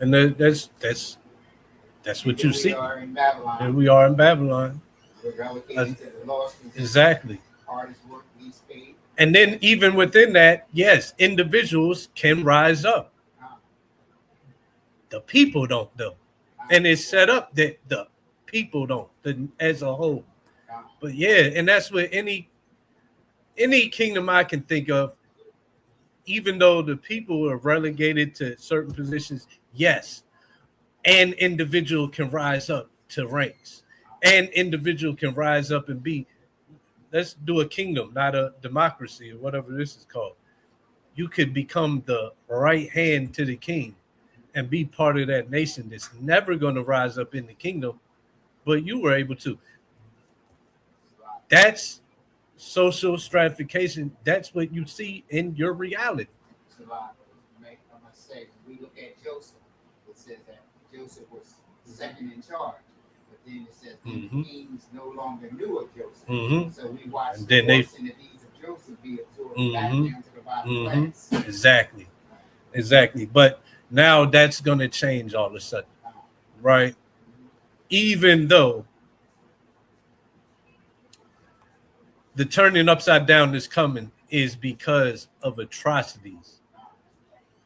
And that's what you see. We are in Babylon. And we are in Babylon. We're relegated to the lost position. Exactly. Hardest work, least paid. And then even within that, yes, individuals can rise up. The people don't though. And it's set up that the people don't as a whole. But yeah, and that's what any kingdom I can think of, even though the people are relegated to certain positions, yes, an individual can rise up to ranks. An individual can rise up and be, let's do a kingdom, not a democracy or whatever this is called. You could become the right hand to the king and be part of that nation that's never going to rise up in the kingdom, but you were able to. That's social stratification. That's what you see in your reality. I must say, when we look at Joseph, it says that Joseph was second in charge. But then it says the kings no longer knew of Joseph. Mm-hmm. So we watch and the then force and the deeds of Joseph be absorbed back down to the bottom class. Exactly. But now that's going to change all of a sudden, right? Even though the turning upside down that's coming is because of atrocities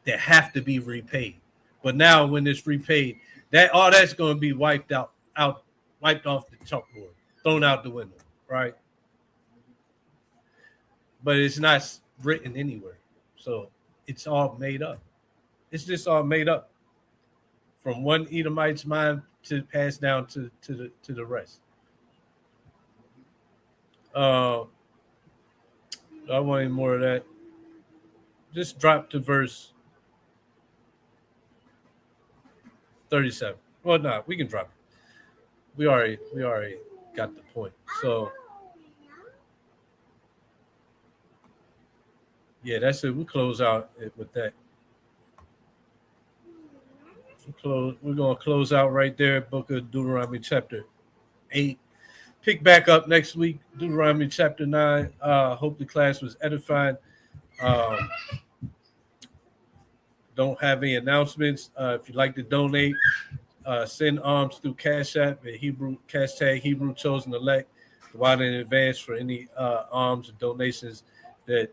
that have to be repaid. But now when it's repaid, that's going to be wiped off the chalkboard, thrown out the window, right? But it's not written anywhere. So it's all made up. It's just all made up. from one Edomite's mind to pass down to the rest. I want any more of that. Just drop to verse 37. Well, no, we can drop it. We already got the point. So yeah, that's it. We close out with that. We're gonna close out right there. Book of Deuteronomy chapter 8. Pick back up next week, Deuteronomy chapter 9. Hope the class was edifying. Don't have any announcements. If you'd like to donate, send alms through Cash App at #Hebrew Chosen Elect. Go out in advance for any alms and donations that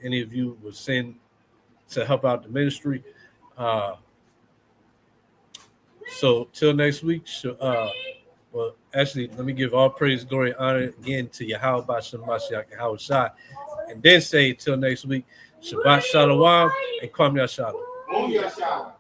any of you would send to help out the ministry. So till next week. Well, actually, let me give all praise, glory, honor again to Yahweh Bashem Mashiach Yahweh Shai, and then say till next week, Shabbat Shalom and Kwam Yashalom.